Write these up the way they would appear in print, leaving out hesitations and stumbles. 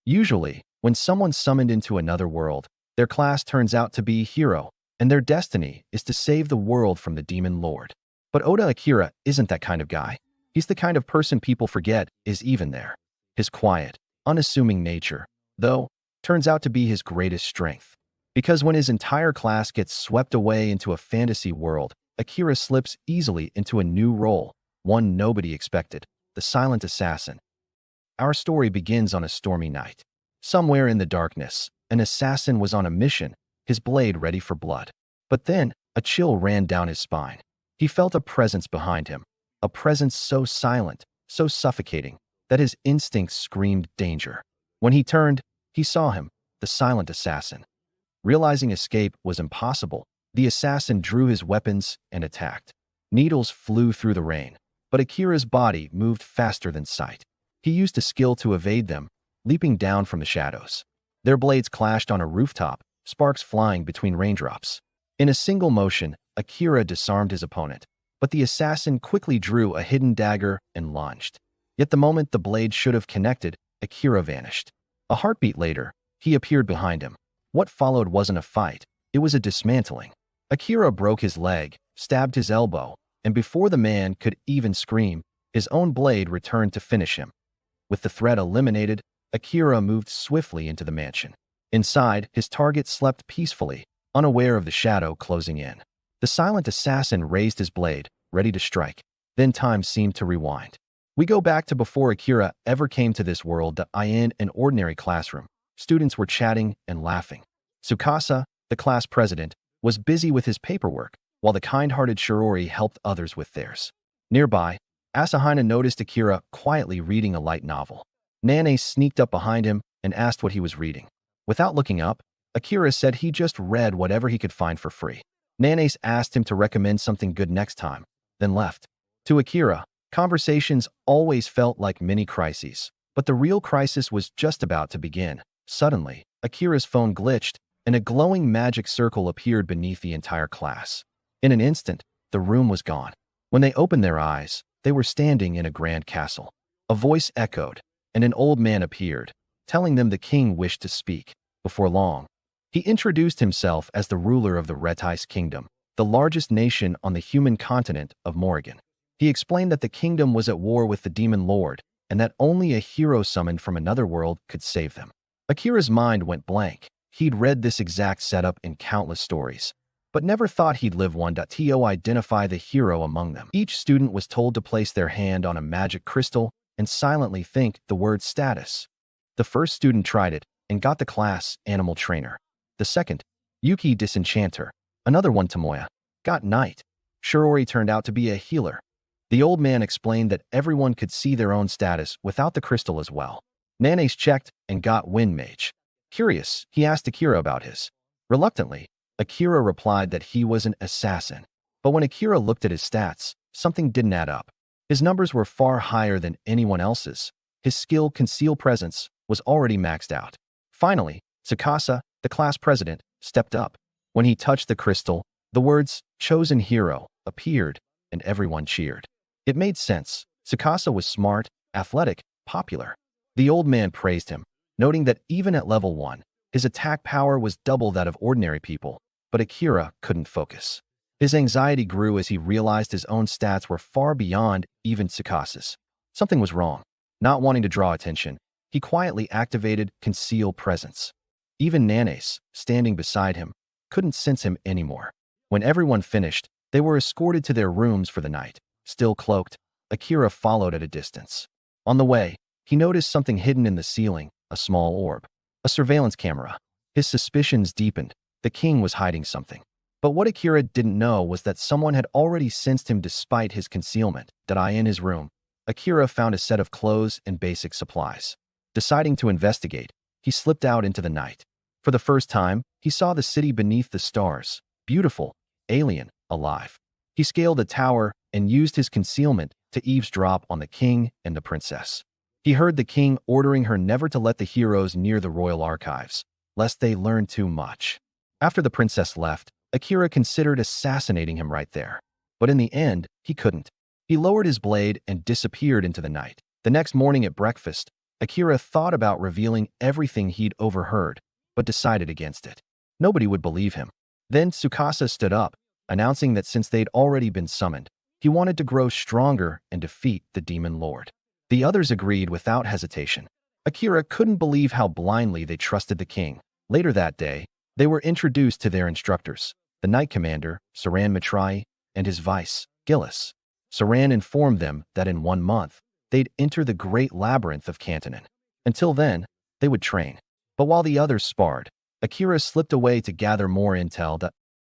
Usually, when someone's summoned into another world, their class turns out to be a hero, and their destiny is to save the world from the demon lord. But Oda Akira isn't that kind of guy. He's the kind of person people forget is even there. His quiet, unassuming nature, though, turns out to be his greatest strength. Because when his entire class gets swept away into a fantasy world, Akira slips easily into a new role, one nobody expected, the silent assassin. Our story begins on a stormy night. Somewhere in the darkness, an assassin was on a mission, his blade ready for blood. But then, a chill ran down his spine. He felt a presence behind him, a presence so silent, so suffocating, that his instincts screamed danger. When he turned, he saw him, the silent assassin. Realizing escape was impossible, the assassin drew his weapons and attacked. Needles flew through the rain, but Akira's body moved faster than sight. He used a skill to evade them, leaping down from the shadows. Their blades clashed on a rooftop, sparks flying between raindrops. In a single motion, Akira disarmed his opponent, but the assassin quickly drew a hidden dagger and lunged. Yet the moment the blade should have connected, Akira vanished. A heartbeat later, he appeared behind him. What followed wasn't a fight, it was a dismantling. Akira broke his leg, stabbed his elbow, and before the man could even scream, his own blade returned to finish him. With the threat eliminated, Akira moved swiftly into the mansion. Inside, his target slept peacefully, unaware of the shadow closing in. The silent assassin raised his blade, ready to strike. Then time seemed to rewind. We go back to before Akira ever came to this world, in an ordinary classroom. Students were chatting and laughing. Tsukasa, the class president, was busy with his paperwork, while the kind-hearted Shirori helped others with theirs. Nearby, Asahina noticed Akira quietly reading a light novel. Nane sneaked up behind him and asked what he was reading. Without looking up, Akira said he just read whatever he could find for free. Nane asked him to recommend something good next time, then left. To Akira, conversations always felt like mini-crises, but the real crisis was just about to begin. Suddenly, Akira's phone glitched, and a glowing magic circle appeared beneath the entire class. In an instant, the room was gone. When they opened their eyes, they were standing in a grand castle. A voice echoed, and an old man appeared, telling them the king wished to speak. Before long, he introduced himself as the ruler of the Retais Kingdom, the largest nation on the human continent of Morrigan. He explained that the kingdom was at war with the demon lord, and that only a hero summoned from another world could save them. Akira's mind went blank. He'd read this exact setup in countless stories, but never thought he'd live one. To identify the hero among them. Each student was told to place their hand on a magic crystal and silently think the word status. The first student tried it and got the class animal trainer. The second, Yuki disenchanter, another one Tomoya, got knight. Shirori turned out to be a healer. The old man explained that everyone could see their own status without the crystal as well. Nanes checked and got wind mage. Curious, he asked Akira about his. Reluctantly, Akira replied that he was an assassin. But when Akira looked at his stats, something didn't add up. His numbers were far higher than anyone else's. His skill Conceal Presence was already maxed out. Finally, Tsukasa, the class president, stepped up. When he touched the crystal, the words, "Chosen Hero," appeared, and everyone cheered. It made sense. Tsukasa was smart, athletic, popular. The old man praised him, noting that even at level 1, his attack power was double that of ordinary people, but Akira couldn't focus. His anxiety grew as he realized his own stats were far beyond even Tsukasa's. Something was wrong. Not wanting to draw attention, he quietly activated Conceal Presence. Even Nanes, standing beside him, couldn't sense him anymore. When everyone finished, they were escorted to their rooms for the night. Still cloaked, Akira followed at a distance. On the way, he noticed something hidden in the ceiling, a small orb. A surveillance camera. His suspicions deepened. The king was hiding something. But what Akira didn't know was that someone had already sensed him despite his concealment. In his room, Akira found a set of clothes and basic supplies. Deciding to investigate, he slipped out into the night. For the first time, he saw the city beneath the stars, beautiful, alien, alive. He scaled a tower and used his concealment to eavesdrop on the king and the princess. He heard the king ordering her never to let the heroes near the royal archives, lest they learn too much. After the princess left, Akira considered assassinating him right there. But in the end, he couldn't. He lowered his blade and disappeared into the night. The next morning at breakfast, Akira thought about revealing everything he'd overheard, but decided against it. Nobody would believe him. Then Tsukasa stood up, announcing that since they'd already been summoned, he wanted to grow stronger and defeat the demon lord. The others agreed without hesitation. Akira couldn't believe how blindly they trusted the king. Later that day, they were introduced to their instructors, the Knight Commander, Saran Matrai, and his vice, Gillis. Saran informed them that in 1 month, they'd enter the great labyrinth of Cantonin. Until then, they would train. But while the others sparred, Akira slipped away to gather more intel.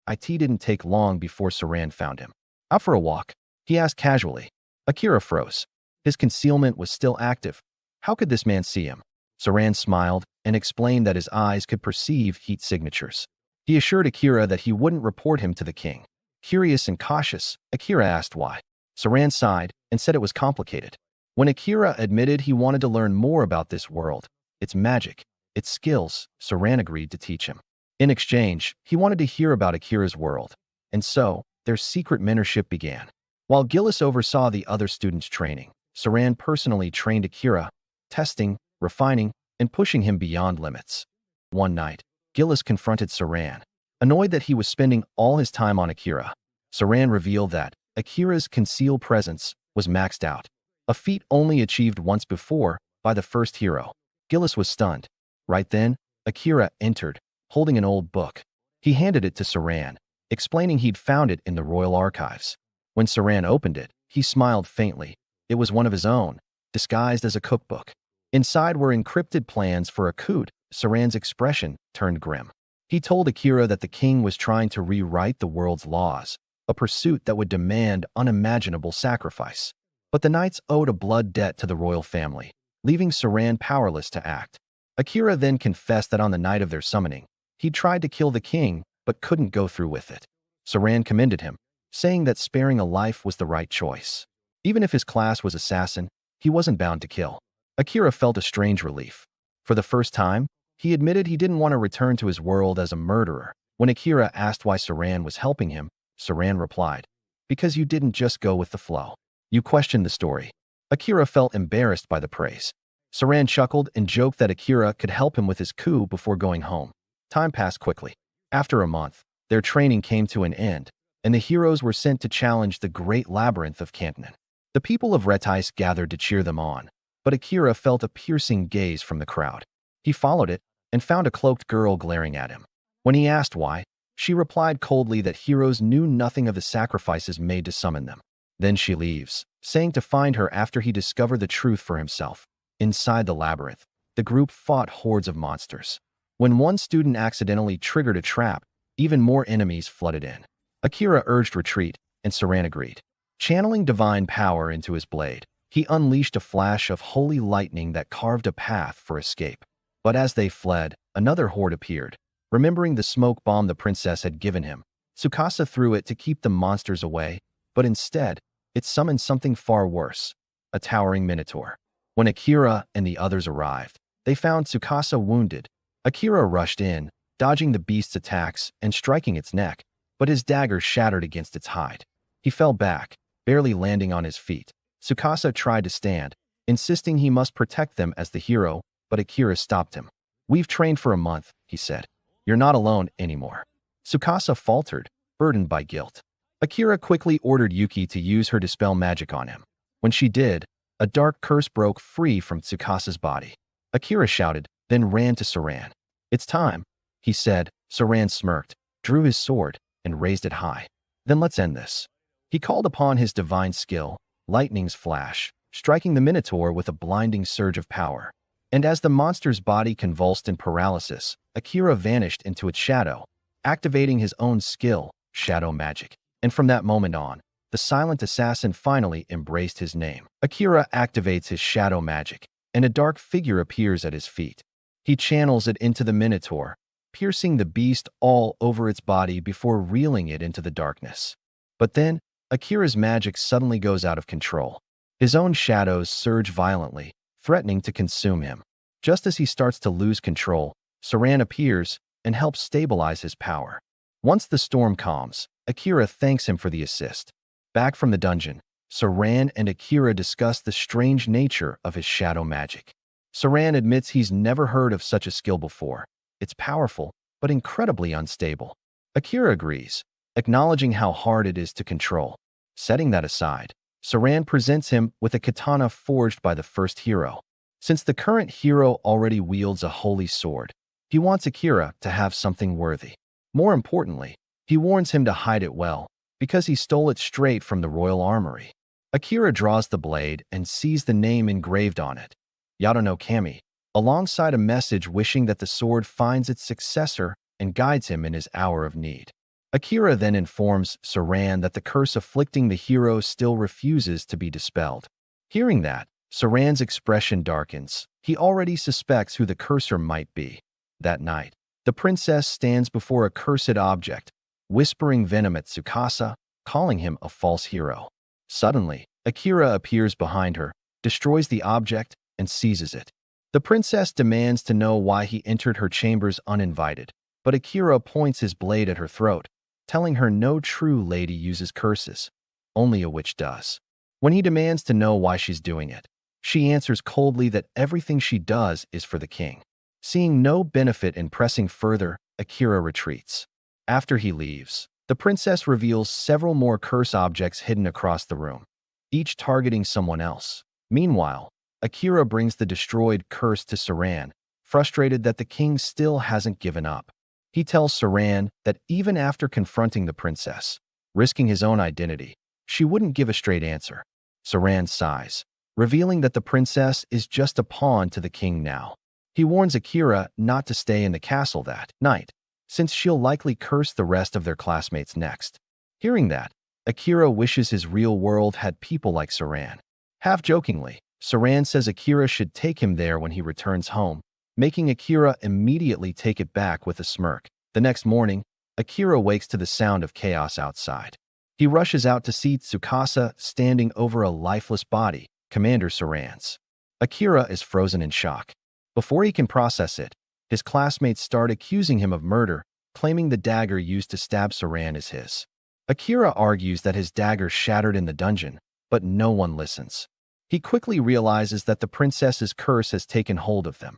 It didn't take long before Saran found him. Out for a walk, he asked casually. Akira froze. His concealment was still active. How could this man see him? Saran smiled and explained that his eyes could perceive heat signatures. He assured Akira that he wouldn't report him to the king. Curious and cautious, Akira asked why. Saran sighed and said it was complicated. When Akira admitted he wanted to learn more about this world, its magic, its skills, Saran agreed to teach him. In exchange, he wanted to hear about Akira's world, and so their secret mentorship began. While Gillis oversaw the other students' training, Saran personally trained Akira, testing, refining, and pushing him beyond limits. One night, Gillis confronted Saran, annoyed that he was spending all his time on Akira. Saran revealed that Akira's concealed presence was maxed out, a feat only achieved once before by the first hero. Gillis was stunned. Right then, Akira entered, holding an old book. He handed it to Saran, explaining he'd found it in the royal archives. When Saran opened it, he smiled faintly. It was one of his own, disguised as a cookbook. Inside were encrypted plans for a coup. Saran's expression turned grim. He told Akira that the king was trying to rewrite the world's laws, a pursuit that would demand unimaginable sacrifice. But the knights owed a blood debt to the royal family, leaving Saran powerless to act. Akira then confessed that on the night of their summoning, he tried to kill the king but couldn't go through with it. Saran commended him, saying that sparing a life was the right choice. Even if his class was assassin, he wasn't bound to kill. Akira felt a strange relief. For the first time, he admitted he didn't want to return to his world as a murderer. When Akira asked why Saran was helping him, Saran replied, "Because you didn't just go with the flow. You questioned the story." Akira felt embarrassed by the praise. Saran chuckled and joked that Akira could help him with his coup before going home. Time passed quickly. After a month, their training came to an end, and the heroes were sent to challenge the great labyrinth of Cantonin. The people of Retis gathered to cheer them on, but Akira felt a piercing gaze from the crowd. He followed it and found a cloaked girl glaring at him. When he asked why, she replied coldly that heroes knew nothing of the sacrifices made to summon them. Then she leaves, saying to find her after he discovered the truth for himself. Inside the labyrinth, the group fought hordes of monsters. When one student accidentally triggered a trap, even more enemies flooded in. Akira urged retreat, and Saran agreed. Channeling divine power into his blade, he unleashed a flash of holy lightning that carved a path for escape. But as they fled, another horde appeared. Remembering the smoke bomb the princess had given him, Tsukasa threw it to keep the monsters away, but instead, it summoned something far worse, a towering minotaur. When Akira and the others arrived, they found Tsukasa wounded. Akira rushed in, dodging the beast's attacks and striking its neck, but his dagger shattered against its hide. He fell back, barely landing on his feet. Tsukasa tried to stand, insisting he must protect them as the hero, but Akira stopped him. "We've trained for a month," he said. "You're not alone anymore." Tsukasa faltered, burdened by guilt. Akira quickly ordered Yuki to use her dispel magic on him. When she did, a dark curse broke free from Tsukasa's body. Akira shouted, then ran to Saran. "It's time," he said. Saran smirked, drew his sword, and raised it high. "Then let's end this." He called upon his divine skill, lightning's flash, striking the Minotaur with a blinding surge of power. And as the monster's body convulsed in paralysis, Akira vanished into its shadow, activating his own skill, shadow magic. And from that moment on, the silent assassin finally embraced his name. Akira activates his shadow magic, and a dark figure appears at his feet. He channels it into the Minotaur, piercing the beast all over its body before reeling it into the darkness. But then, Akira's magic suddenly goes out of control. His own shadows surge violently, threatening to consume him. Just as he starts to lose control, Saran appears and helps stabilize his power. Once the storm calms, Akira thanks him for the assist. Back from the dungeon, Saran and Akira discuss the strange nature of his shadow magic. Saran admits he's never heard of such a skill before. It's powerful, but incredibly unstable. Akira agrees, acknowledging how hard it is to control. Setting that aside, Saran presents him with a katana forged by the first hero. Since the current hero already wields a holy sword, he wants Akira to have something worthy. More importantly, he warns him to hide it well, because he stole it straight from the royal armory. Akira draws the blade and sees the name engraved on it, Yado no Kami, alongside a message wishing that the sword finds its successor and guides him in his hour of need. Akira then informs Saran that the curse afflicting the hero still refuses to be dispelled. Hearing that, Saran's expression darkens. He already suspects who the cursor might be. That night, the princess stands before a cursed object, whispering venom at Tsukasa, calling him a false hero. Suddenly, Akira appears behind her, destroys the object, and seizes it. The princess demands to know why he entered her chambers uninvited, but Akira points his blade at her throat, telling her no true lady uses curses. Only a witch does. When he demands to know why she's doing it, she answers coldly that everything she does is for the king. Seeing no benefit in pressing further, Akira retreats. After he leaves, the princess reveals several more curse objects hidden across the room, each targeting someone else. Meanwhile, Akira brings the destroyed curse to Saran, frustrated that the king still hasn't given up. He tells Saran that even after confronting the princess, risking his own identity, she wouldn't give a straight answer. Saran sighs, revealing that the princess is just a pawn to the king now. He warns Akira not to stay in the castle that night, since she'll likely curse the rest of their classmates next. Hearing that, Akira wishes his real world had people like Saran. Half-jokingly, Saran says Akira should take him there when he returns home, making Akira immediately take it back with a smirk. The next morning, Akira wakes to the sound of chaos outside. He rushes out to see Tsukasa standing over a lifeless body, Commander Saran's. Akira is frozen in shock. Before he can process it, his classmates start accusing him of murder, claiming the dagger used to stab Saran is his. Akira argues that his dagger shattered in the dungeon, but no one listens. He quickly realizes that the princess's curse has taken hold of them.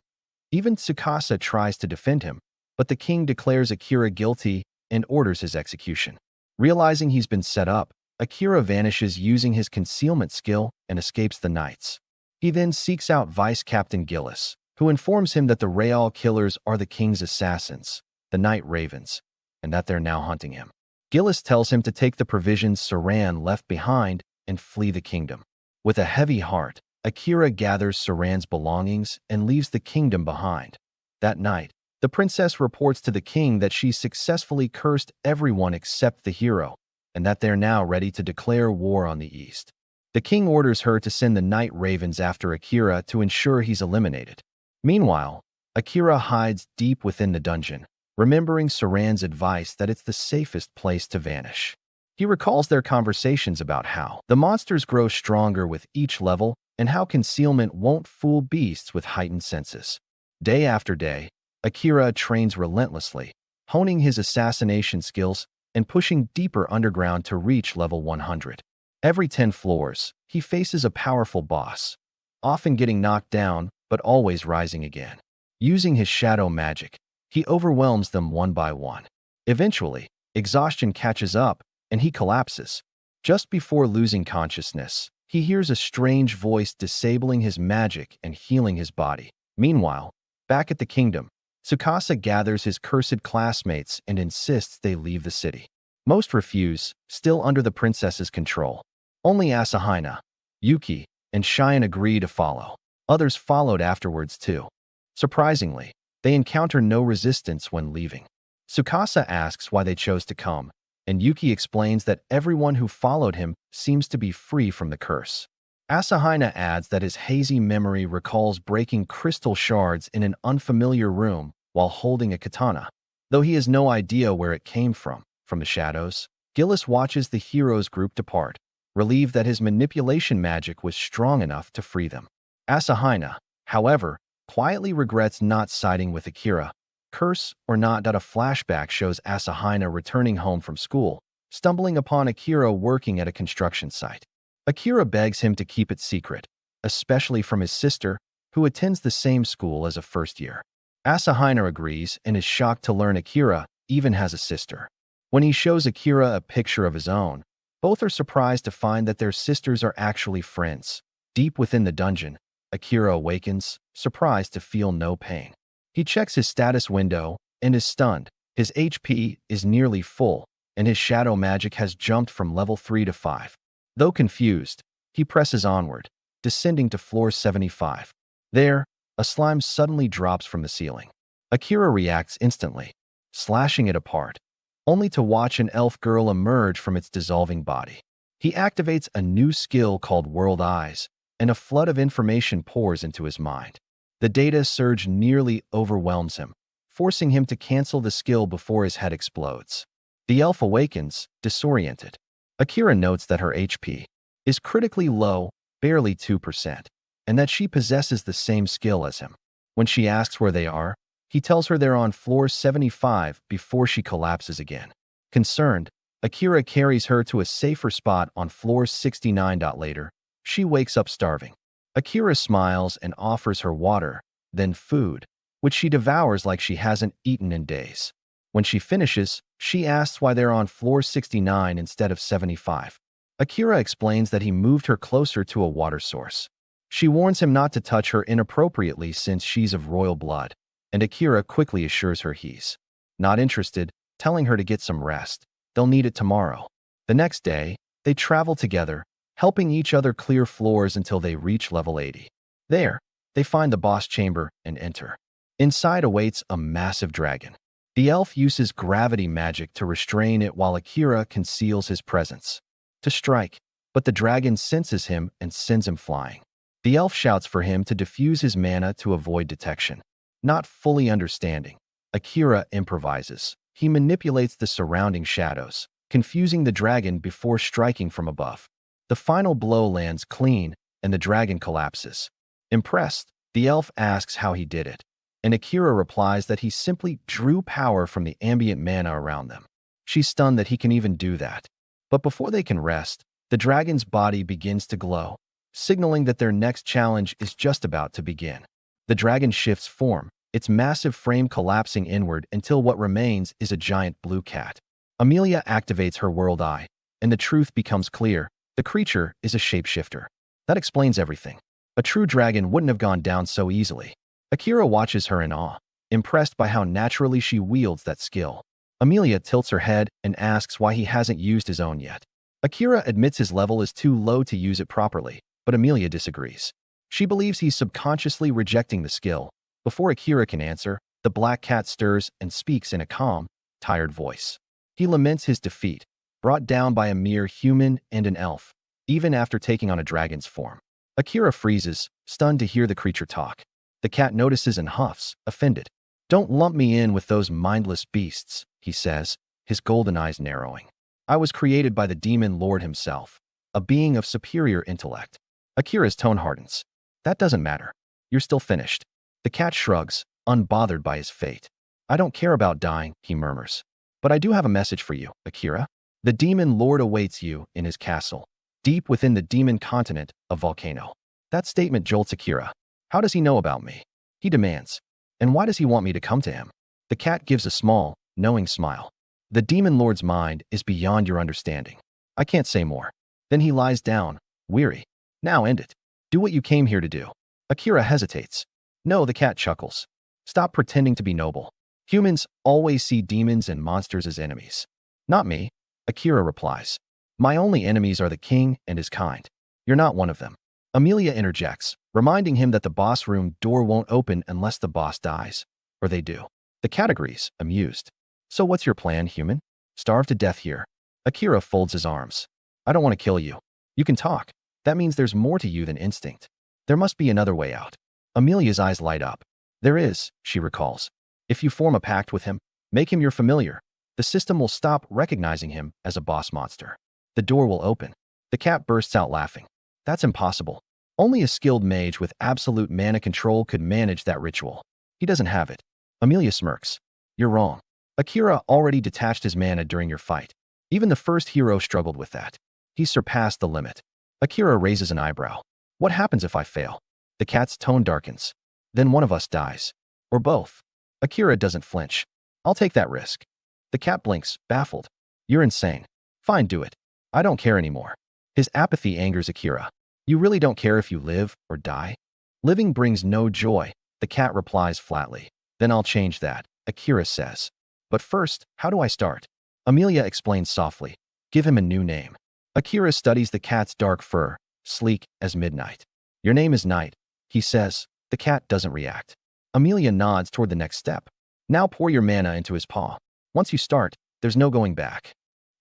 Even Tsukasa tries to defend him, but the king declares Akira guilty and orders his execution. Realizing he's been set up, Akira vanishes using his concealment skill and escapes the knights. He then seeks out Vice Captain Gillis, who informs him that the Real killers are the king's assassins, the Night Ravens, and that they're now hunting him. Gillis tells him to take the provisions Saran left behind and flee the kingdom. With a heavy heart, Akira gathers Saran's belongings and leaves the kingdom behind. That night, the princess reports to the king that she successfully cursed everyone except the hero, and that they're now ready to declare war on the east. The king orders her to send the Night Ravens after Akira to ensure he's eliminated. Meanwhile, Akira hides deep within the dungeon, remembering Saran's advice that it's the safest place to vanish. He recalls their conversations about how the monsters grow stronger with each level and how concealment won't fool beasts with heightened senses. Day after day, Akira trains relentlessly, honing his assassination skills and pushing deeper underground to reach level 100. Every 10 floors, he faces a powerful boss, often getting knocked down but always rising again. Using his shadow magic, he overwhelms them one by one. Eventually, exhaustion catches up and he collapses. Just before losing consciousness, he hears a strange voice disabling his magic and healing his body. Meanwhile, back at the kingdom, Tsukasa gathers his cursed classmates and insists they leave the city. Most refuse, still under the princess's control. Only Asahina, Yuki, and Cheyenne agree to follow. Others followed afterwards too. Surprisingly, they encounter no resistance when leaving. Tsukasa asks why they chose to come, and Yuki explains that everyone who followed him seems to be free from the curse. Asahina adds that his hazy memory recalls breaking crystal shards in an unfamiliar room while holding a katana. Though he has no idea where it came from the shadows, Gillis watches the heroes group depart, relieved that his manipulation magic was strong enough to free them. Asahina, however, quietly regrets not siding with Akira. Curse or not, a flashback shows Asahina returning home from school, stumbling upon Akira working at a construction site. Akira begs him to keep it secret, especially from his sister, who attends the same school as a first year. Asahina agrees and is shocked to learn Akira even has a sister. When he shows Akira a picture of his own, both are surprised to find that their sisters are actually friends. Deep within the dungeon, Akira awakens, surprised to feel no pain. He checks his status window and is stunned. His HP is nearly full, and his shadow magic has jumped from level 3 to 5. Though confused, he presses onward, descending to floor 75. There, a slime suddenly drops from the ceiling. Akira reacts instantly, slashing it apart, only to watch an elf girl emerge from its dissolving body. He activates a new skill called World Eyes, and a flood of information pours into his mind. The data surge nearly overwhelms him, forcing him to cancel the skill before his head explodes. The elf awakens, disoriented. Akira notes that her HP is critically low, barely 2%, and that she possesses the same skill as him. When she asks where they are, he tells her they're on floor 75 before she collapses again. Concerned, Akira carries her to a safer spot on floor 69. Later, she wakes up starving. Akira smiles and offers her water, then food, which she devours like she hasn't eaten in days. When she finishes, she asks why they're on floor 69 instead of 75. Akira explains that he moved her closer to a water source. She warns him not to touch her inappropriately since she's of royal blood, and Akira quickly assures her he's not interested, telling her to get some rest. They'll need it tomorrow. The next day, they travel together, helping each other clear floors until they reach level 80. There, they find the boss chamber and enter. Inside awaits a massive dragon. The elf uses gravity magic to restrain it while Akira conceals his presence to strike, but the dragon senses him and sends him flying. The elf shouts for him to diffuse his mana to avoid detection. Not fully understanding, Akira improvises. He manipulates the surrounding shadows, confusing the dragon before striking from above. The final blow lands clean, and the dragon collapses. Impressed, the elf asks how he did it, and Akira replies that he simply drew power from the ambient mana around them. She's stunned that he can even do that. But before they can rest, the dragon's body begins to glow, signaling that their next challenge is just about to begin. The dragon shifts form, its massive frame collapsing inward until what remains is a giant blue cat. Amelia activates her world eye, and the truth becomes clear. The creature is a shapeshifter. That explains everything. A true dragon wouldn't have gone down so easily. Akira watches her in awe, impressed by how naturally she wields that skill. Amelia tilts her head and asks why he hasn't used his own yet. Akira admits his level is too low to use it properly, but Amelia disagrees. She believes he's subconsciously rejecting the skill. Before Akira can answer, the black cat stirs and speaks in a calm, tired voice. He laments his defeat, brought down by a mere human and an elf, even after taking on a dragon's form. Akira freezes, stunned to hear the creature talk. The cat notices and huffs, offended. "Don't lump me in with those mindless beasts," he says, his golden eyes narrowing. "I was created by the demon lord himself, a being of superior intellect." Akira's tone hardens. "That doesn't matter. You're still finished." The cat shrugs, unbothered by his fate. "I don't care about dying," he murmurs. "But I do have a message for you, Akira. The demon lord awaits you in his castle, deep within the demon continent of Volcano." That statement jolts Akira. "How does he know about me?" he demands. "And why does he want me to come to him?" The cat gives a small, knowing smile. "The demon lord's mind is beyond your understanding. I can't say more." Then he lies down, weary. "Now end it. Do what you came here to do." Akira hesitates. "No," the cat chuckles. "Stop pretending to be noble. Humans always see demons and monsters as enemies." "Not me," Akira replies. "My only enemies are the king and his kind. You're not one of them." Amelia interjects, reminding him that the boss room door won't open unless the boss dies. Or they do. The cat agrees, amused. "So what's your plan, human? Starve to death here?" Akira folds his arms. "I don't want to kill you. You can talk. That means there's more to you than instinct. There must be another way out." Amelia's eyes light up. "There is," she recalls. "If you form a pact with him, make him your familiar, the system will stop recognizing him as a boss monster. The door will open." The cat bursts out laughing. "That's impossible. Only a skilled mage with absolute mana control could manage that ritual. He doesn't have it." Amelia smirks. "You're wrong. Akira already detached his mana during your fight. Even the first hero struggled with that. He surpassed the limit." Akira raises an eyebrow. "What happens if I fail?" The cat's tone darkens. Then one of us dies. Or both. Akira doesn't flinch. I'll take that risk. The cat blinks, baffled. You're insane. Fine, do it. I don't care anymore. His apathy angers Akira. You really don't care if you live or die? Living brings no joy, the cat replies flatly. Then I'll change that, Akira says. But first, how do I start? Amelia explains softly. Give him a new name. Akira studies the cat's dark fur, sleek as midnight. Your name is Night, he says. The cat doesn't react. Amelia nods toward the next step. Now pour your mana into his paw. Once you start, there's no going back.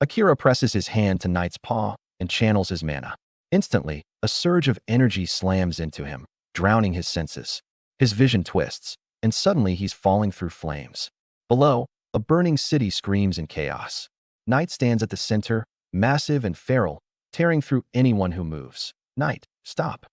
Akira presses his hand to Night's paw and channels his mana. Instantly, a surge of energy slams into him, drowning his senses. His vision twists, and suddenly he's falling through flames. Below, a burning city screams in chaos. Night stands at the center, massive and feral, tearing through anyone who moves. Night, stop.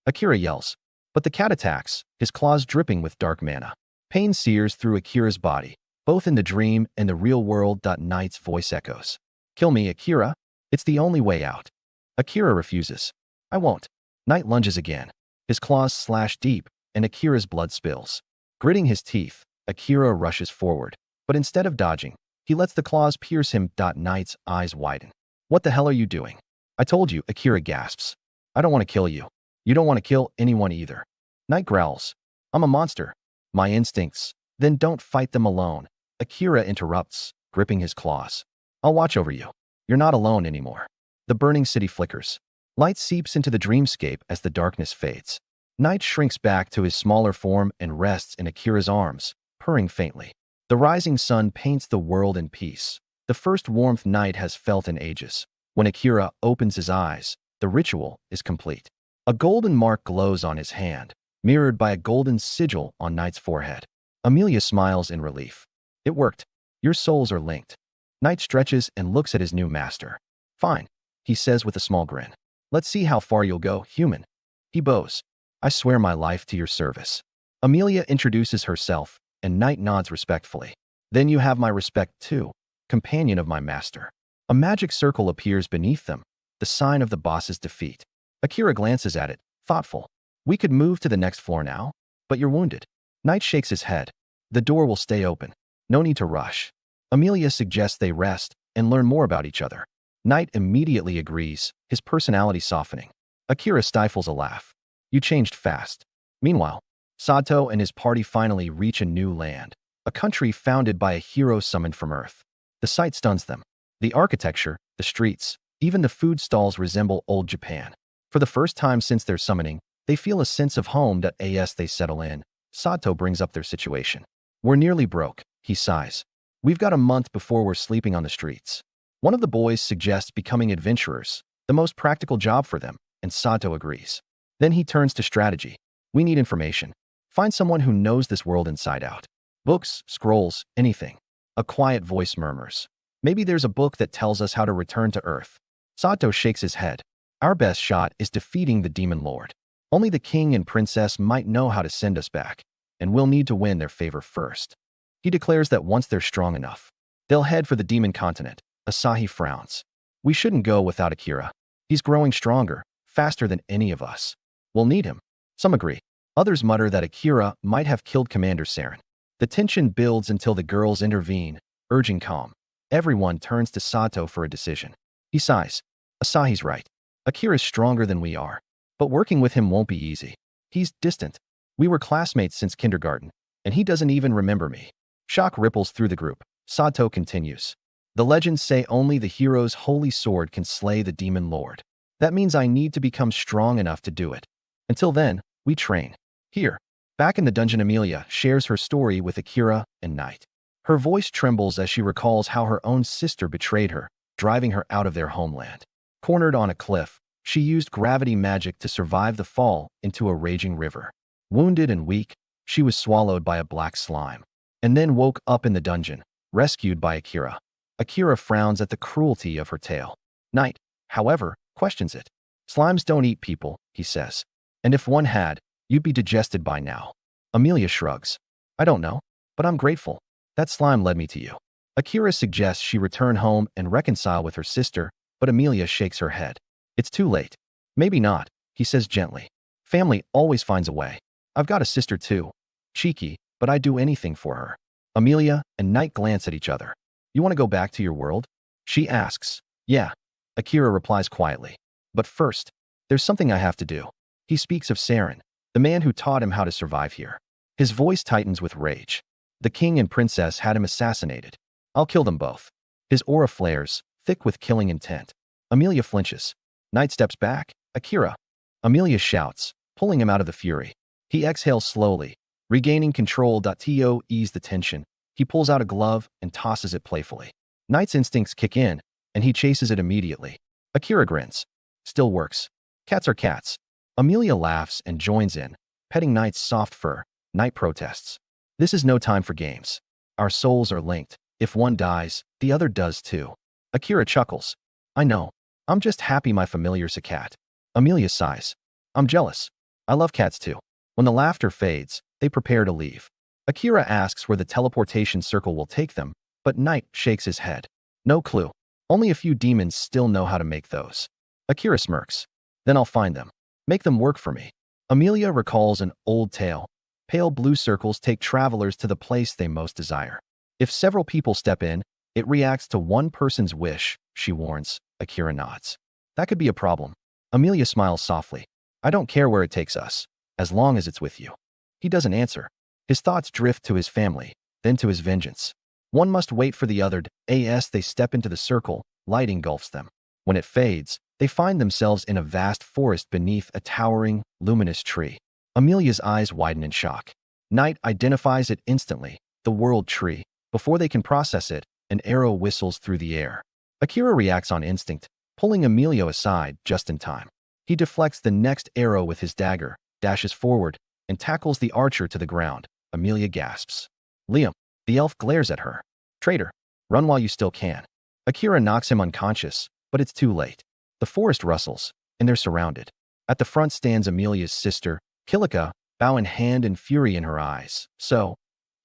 Akira yells. But the cat attacks, his claws dripping with dark mana. Pain sears through Akira's body, both in the dream and the real world. Night's voice echoes. Kill me, Akira. It's the only way out. Akira refuses. I won't. Night lunges again. His claws slash deep, and Akira's blood spills. Gritting his teeth, Akira rushes forward. But instead of dodging, he lets the claws pierce him. Night's eyes widen. What the hell are you doing? I told you, Akira gasps. I don't want to kill you. You don't want to kill anyone either. Night growls. I'm a monster. My instincts. Then don't fight them alone. Akira interrupts, gripping his claws. I'll watch over you. You're not alone anymore. The burning city flickers. Light seeps into the dreamscape as the darkness fades. Night shrinks back to his smaller form and rests in Akira's arms, purring faintly. The rising sun paints the world in peace. The first warmth Night has felt in ages. When Akira opens his eyes, the ritual is complete. A golden mark glows on his hand, mirrored by a golden sigil on Night's forehead. Amelia smiles in relief. It worked. Your souls are linked. Night stretches and looks at his new master. Fine, he says with a small grin. Let's see how far you'll go, human. He bows. I swear my life to your service. Amelia introduces herself, and Night nods respectfully. Then you have my respect too, companion of my master. A magic circle appears beneath them, the sign of the boss's defeat. Akira glances at it, thoughtful. We could move to the next floor now, but you're wounded. Night shakes his head. The door will stay open. No need to rush. Amelia suggests they rest and learn more about each other. Night immediately agrees, his personality softening. Akira stifles a laugh. You changed fast. Meanwhile, Sato and his party finally reach a new land, a country founded by a hero summoned from Earth. The sight stuns them. The architecture, the streets, even the food stalls resemble old Japan. For the first time since their summoning, they feel a sense of home. As they settle in, Sato brings up their situation. We're nearly broke, he sighs. We've got a month before we're sleeping on the streets. One of the boys suggests becoming adventurers, the most practical job for them, and Sato agrees. Then he turns to strategy. We need information. Find someone who knows this world inside out. Books, scrolls, anything. A quiet voice murmurs. Maybe there's a book that tells us how to return to Earth. Sato shakes his head. Our best shot is defeating the Demon Lord. Only the king and princess might know how to send us back, and we'll need to win their favor first. He declares that once they're strong enough, they'll head for the demon continent. Asahi frowns. We shouldn't go without Akira. He's growing stronger, faster than any of us. We'll need him. Some agree. Others mutter that Akira might have killed Commander Saren. The tension builds until the girls intervene, urging calm. Everyone turns to Sato for a decision. He sighs. Asahi's right. Akira's stronger than we are. But working with him won't be easy. He's distant. We were classmates since kindergarten, and he doesn't even remember me. Shock ripples through the group. Sato continues. The legends say only the hero's holy sword can slay the demon lord. That means I need to become strong enough to do it. Until then, we train. Here, back in the dungeon, Amelia shares her story with Akira and Night. Her voice trembles as she recalls how her own sister betrayed her, driving her out of their homeland. Cornered on a cliff, she used gravity magic to survive the fall into a raging river. Wounded and weak, she was swallowed by a black slime, and then woke up in the dungeon, rescued by Akira. Akira frowns at the cruelty of her tale. Night, however, questions it. Slimes don't eat people, he says. And if one had, you'd be digested by now. Amelia shrugs. I don't know, but I'm grateful. That slime led me to you. Akira suggests she return home and reconcile with her sister, but Amelia shakes her head. It's too late. Maybe not, he says gently. Family always finds a way. I've got a sister too. Cheeky, but I'd do anything for her. Amelia and Knight glance at each other. You want to go back to your world? She asks. Yeah. Akira replies quietly. But first, there's something I have to do. He speaks of Saren, the man who taught him how to survive here. His voice tightens with rage. The king and princess had him assassinated. I'll kill them both. His aura flares, thick with killing intent. Amelia flinches. Knight steps back. Akira. Amelia shouts, pulling him out of the fury. He exhales slowly, regaining control. To ease the tension, he pulls out a glove and tosses it playfully. Knight's instincts kick in, and he chases it immediately. Akira grins. Still works. Cats are cats. Amelia laughs and joins in, petting Knight's soft fur. Knight protests. This is no time for games. Our souls are linked. If one dies, the other does too. Akira chuckles. I know. I'm just happy my familiar's a cat. Amelia sighs. I'm jealous. I love cats too. When the laughter fades, they prepare to leave. Akira asks where the teleportation circle will take them, but Knight shakes his head. No clue. Only a few demons still know how to make those. Akira smirks. Then I'll find them. Make them work for me. Amelia recalls an old tale. Pale blue circles take travelers to the place they most desire. If several people step in, it reacts to one person's wish, she warns. Akira nods. That could be a problem. Amelia smiles softly. I don't care where it takes us, as long as it's with you. He doesn't answer. His thoughts drift to his family, then to his vengeance. One must wait for the other. As they step into the circle, light engulfs them. When it fades, they find themselves in a vast forest beneath a towering, luminous tree. Amelia's eyes widen in shock. Knight identifies it instantly, the world tree. Before they can process it, an arrow whistles through the air. Akira reacts on instinct, pulling Amelia aside just in time. He deflects the next arrow with his dagger, dashes forward, and tackles the archer to the ground. Amelia gasps. Liam. The elf glares at her. Traitor. Run while you still can. Akira knocks him unconscious, but it's too late. The forest rustles, and they're surrounded. At the front stands Amelia's sister, Kilika, bow in hand and fury in her eyes. So,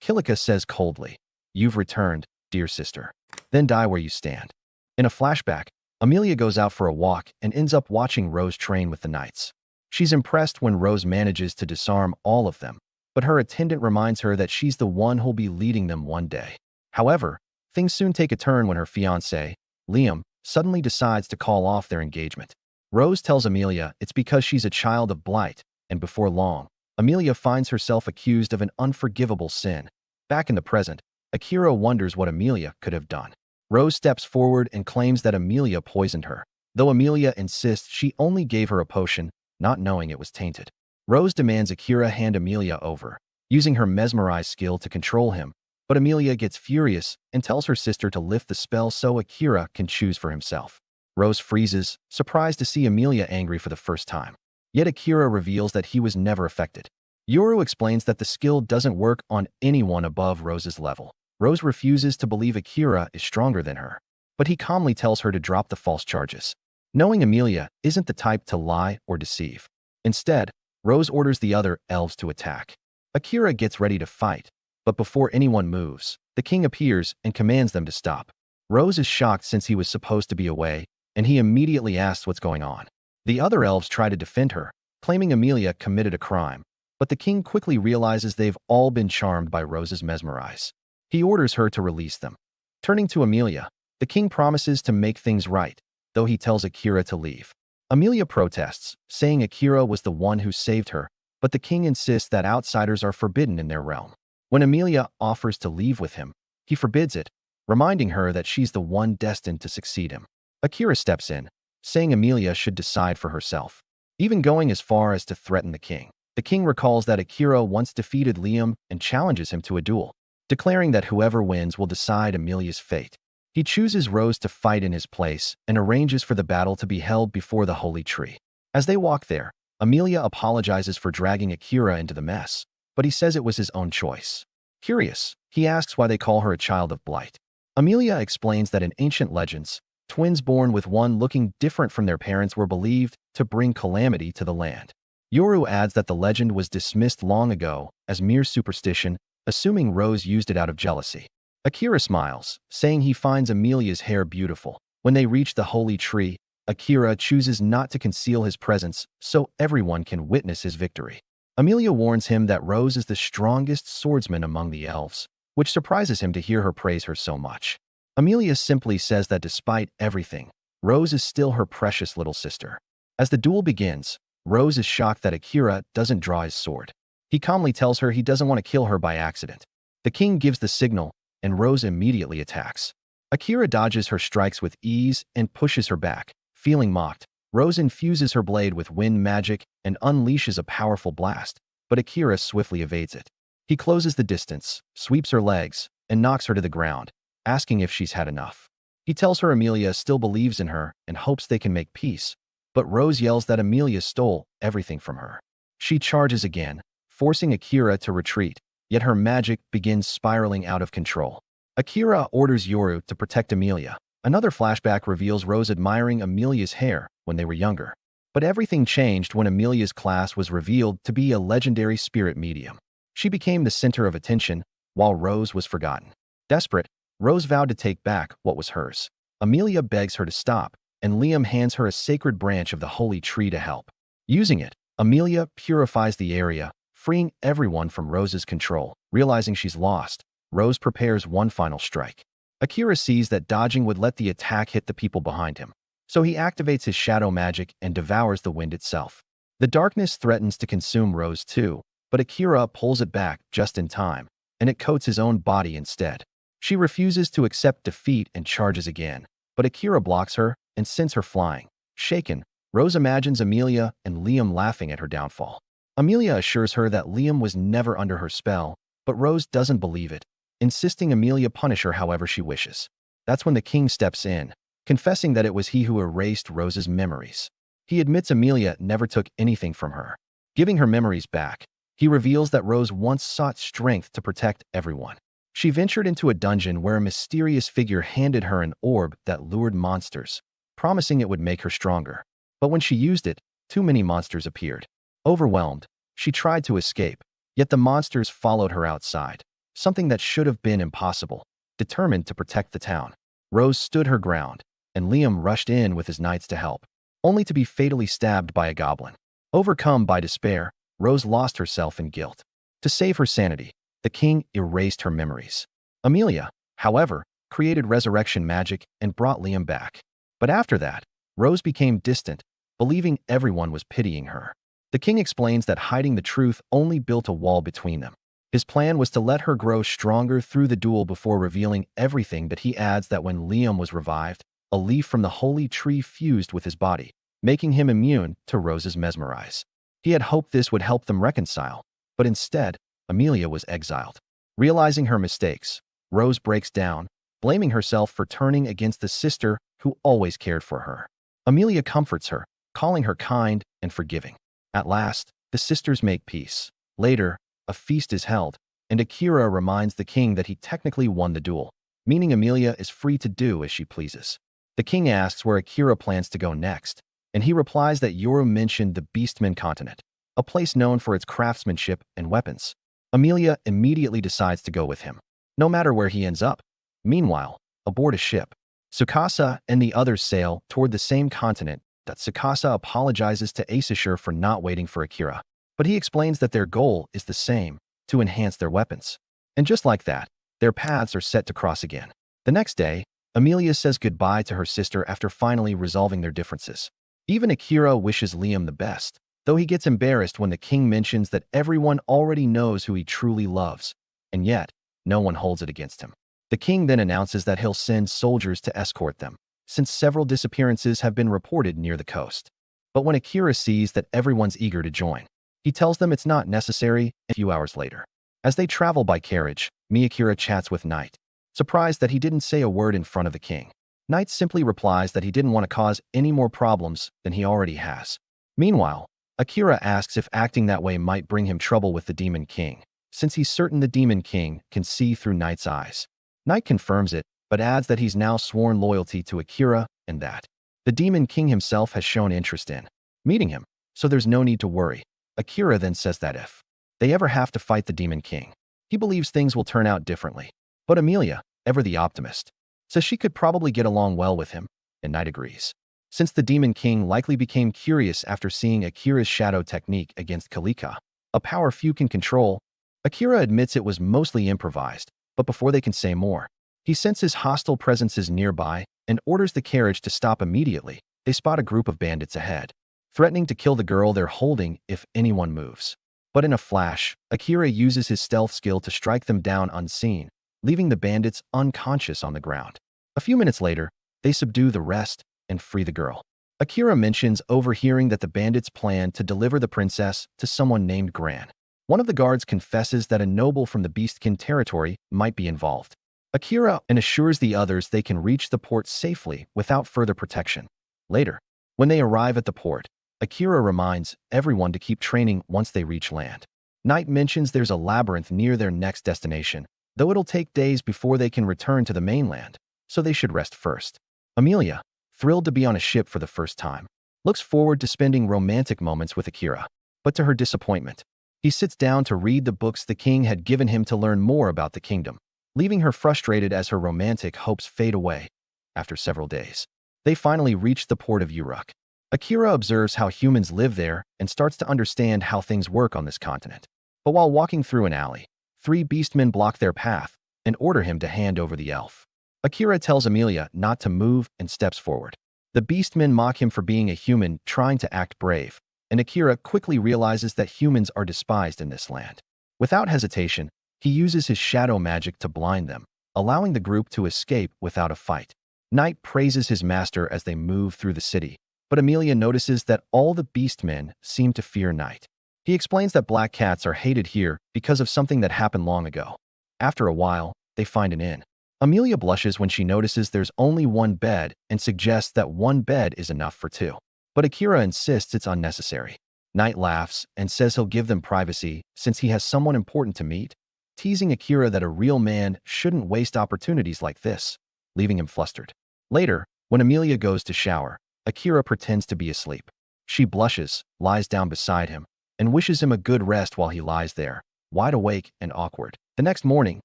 Kilika says coldly, You've returned, dear sister. Then die where you stand. In a flashback, Amelia goes out for a walk and ends up watching Rose train with the knights. She's impressed when Rose manages to disarm all of them, but her attendant reminds her that she's the one who'll be leading them one day. However, things soon take a turn when her fiancé, Liam, suddenly decides to call off their engagement. Rose tells Amelia it's because she's a child of Blight, and before long, Amelia finds herself accused of an unforgivable sin. Back in the present, Akira wonders what Amelia could have done. Rose steps forward and claims that Amelia poisoned her, though Amelia insists she only gave her a potion, not knowing it was tainted. Rose demands Akira hand Amelia over, using her mesmerize skill to control him, but Amelia gets furious and tells her sister to lift the spell so Akira can choose for himself. Rose freezes, surprised to see Amelia angry for the first time. Yet Akira reveals that he was never affected. Yoru explains that the skill doesn't work on anyone above Rose's level. Rose refuses to believe Akira is stronger than her, but he calmly tells her to drop the false charges, knowing Amelia isn't the type to lie or deceive. Instead, Rose orders the other elves to attack. Akira gets ready to fight, but before anyone moves, the king appears and commands them to stop. Rose is shocked since he was supposed to be away, and he immediately asks what's going on. The other elves try to defend her, claiming Amelia committed a crime, but the king quickly realizes they've all been charmed by Rose's mesmerize. He orders her to release them. Turning to Amelia, the king promises to make things right, though he tells Akira to leave. Amelia protests, saying Akira was the one who saved her, but the king insists that outsiders are forbidden in their realm. When Amelia offers to leave with him, he forbids it, reminding her that she's the one destined to succeed him. Akira steps in, saying Amelia should decide for herself, even going as far as to threaten the king. The king recalls that Akira once defeated Liam and challenges him to a duel, declaring that whoever wins will decide Amelia's fate. He chooses Rose to fight in his place and arranges for the battle to be held before the holy tree. As they walk there, Amelia apologizes for dragging Akira into the mess, but he says it was his own choice. Curious, he asks why they call her a child of Blight. Amelia explains that in ancient legends, twins born with one looking different from their parents were believed to bring calamity to the land. Yoru adds that the legend was dismissed long ago as mere superstition, assuming Rose used it out of jealousy. Akira smiles, saying he finds Amelia's hair beautiful. When they reach the holy tree, Akira chooses not to conceal his presence so everyone can witness his victory. Amelia warns him that Rose is the strongest swordsman among the elves, which surprises him to hear her praise her so much. Amelia simply says that despite everything, Rose is still her precious little sister. As the duel begins, Rose is shocked that Akira doesn't draw his sword. He calmly tells her he doesn't want to kill her by accident. The king gives the signal, and Rose immediately attacks. Akira dodges her strikes with ease and pushes her back. Feeling mocked, Rose infuses her blade with wind magic and unleashes a powerful blast, but Akira swiftly evades it. He closes the distance, sweeps her legs, and knocks her to the ground, asking if she's had enough. He tells her Amelia still believes in her and hopes they can make peace, but Rose yells that Amelia stole everything from her. She charges again, forcing Akira to retreat, yet her magic begins spiraling out of control. Akira orders Yoru to protect Amelia. Another flashback reveals Rose admiring Amelia's hair when they were younger. But everything changed when Amelia's class was revealed to be a legendary spirit medium. She became the center of attention, while Rose was forgotten. Desperate, Rose vowed to take back what was hers. Amelia begs her to stop, and Liam hands her a sacred branch of the holy tree to help. Using it, Amelia purifies the area, freeing everyone from Rose's control. Realizing she's lost, Rose prepares one final strike. Akira sees that dodging would let the attack hit the people behind him, so he activates his shadow magic and devours the wind itself. The darkness threatens to consume Rose too, but Akira pulls it back just in time, and it coats his own body instead. She refuses to accept defeat and charges again, but Akira blocks her and sends her flying. Shaken, Rose imagines Amelia and Liam laughing at her downfall. Amelia assures her that Liam was never under her spell, but Rose doesn't believe it, insisting Amelia punish her however she wishes. That's when the king steps in, confessing that it was he who erased Rose's memories. He admits Amelia never took anything from her. Giving her memories back, he reveals that Rose once sought strength to protect everyone. She ventured into a dungeon where a mysterious figure handed her an orb that lured monsters, promising it would make her stronger. But when she used it, too many monsters appeared. Overwhelmed, she tried to escape, yet the monsters followed her outside, something that should have been impossible. Determined to protect the town, Rose stood her ground, and Liam rushed in with his knights to help, only to be fatally stabbed by a goblin. Overcome by despair, Rose lost herself in guilt. To save her sanity, the king erased her memories. Amelia, however, created resurrection magic and brought Liam back. But after that, Rose became distant, believing everyone was pitying her. The king explains that hiding the truth only built a wall between them. His plan was to let her grow stronger through the duel before revealing everything, but he adds that when Liam was revived, a leaf from the holy tree fused with his body, making him immune to Rose's mesmerize. He had hoped this would help them reconcile, but instead, Amelia was exiled. Realizing her mistakes, Rose breaks down, blaming herself for turning against the sister who always cared for her. Amelia comforts her, calling her kind and forgiving. At last, the sisters make peace. Later, a feast is held, and Akira reminds the king that he technically won the duel, meaning Amelia is free to do as she pleases. The king asks where Akira plans to go next, and he replies that Yoru mentioned the Beastmen continent, a place known for its craftsmanship and weapons. Amelia immediately decides to go with him, no matter where he ends up. Meanwhile, aboard a ship, Tsukasa and the others sail toward the same continent. Tsukasa apologizes to Aishishur for not waiting for Akira, but he explains that their goal is the same, to enhance their weapons. And just like that, their paths are set to cross again. The next day, Amelia says goodbye to her sister after finally resolving their differences. Even Akira wishes Liam the best, though he gets embarrassed when the king mentions that everyone already knows who he truly loves, and yet, no one holds it against him. The king then announces that he'll send soldiers to escort them, since several disappearances have been reported near the coast. But when Akira sees that everyone's eager to join, he tells them it's not necessary. A few hours later, as they travel by carriage, Akira chats with Knight, surprised that he didn't say a word in front of the king. Knight simply replies that he didn't want to cause any more problems than he already has. Meanwhile, Akira asks if acting that way might bring him trouble with the Demon King, since he's certain the Demon King can see through Knight's eyes. Knight confirms it, but adds that he's now sworn loyalty to Akira and that the Demon King himself has shown interest in meeting him, so there's no need to worry. Akira then says that if they ever have to fight the Demon King, he believes things will turn out differently. But Amelia, ever the optimist, says she could probably get along well with him, and Knight agrees. since the Demon King likely became curious after seeing Akira's shadow technique against Kalika, a power few can control. Akira admits it was mostly improvised, but before they can say more, he senses hostile presences nearby and orders the carriage to stop immediately. They spot a group of bandits ahead, threatening to kill the girl they're holding if anyone moves. But in a flash, Akira uses his stealth skill to strike them down unseen, leaving the bandits unconscious on the ground. A few minutes later, they subdue the rest and free the girl. Akira mentions overhearing that the bandits plan to deliver the princess to someone named Gran. One of the guards confesses that a noble from the Beastkin territory might be involved. Akira assures the others they can reach the port safely without further protection. Later, when they arrive at the port, Akira reminds everyone to keep training once they reach land. Knight mentions there's a labyrinth near their next destination, though it'll take days before they can return to the mainland, so they should rest first. Amelia, thrilled to be on a ship for the first time, looks forward to spending romantic moments with Akira, but to her disappointment, he sits down to read the books the king had given him to learn more about the kingdom, leaving her frustrated as her romantic hopes fade away. After several days, they finally reach the port of Uruk. Akira observes how humans live there and starts to understand how things work on this continent. But while walking through an alley, 3 beastmen block their path and order him to hand over the elf. Akira tells Amelia not to move and steps forward. The beastmen mock him for being a human trying to act brave, and Akira quickly realizes that humans are despised in this land. Without hesitation, he uses his shadow magic to blind them, allowing the group to escape without a fight. Knight praises his master as they move through the city, but Amelia notices that all the beastmen seem to fear Knight. He explains that black cats are hated here because of something that happened long ago. After a while, they find an inn. Amelia blushes when she notices there's only one bed and suggests that one bed is enough for 2. But Akira insists it's unnecessary. Knight laughs and says he'll give them privacy since he has someone important to meet, teasing Akira that a real man shouldn't waste opportunities like this, leaving him flustered. Later, when Amelia goes to shower, Akira pretends to be asleep. She blushes, lies down beside him, and wishes him a good rest while he lies there, wide awake and awkward. The next morning,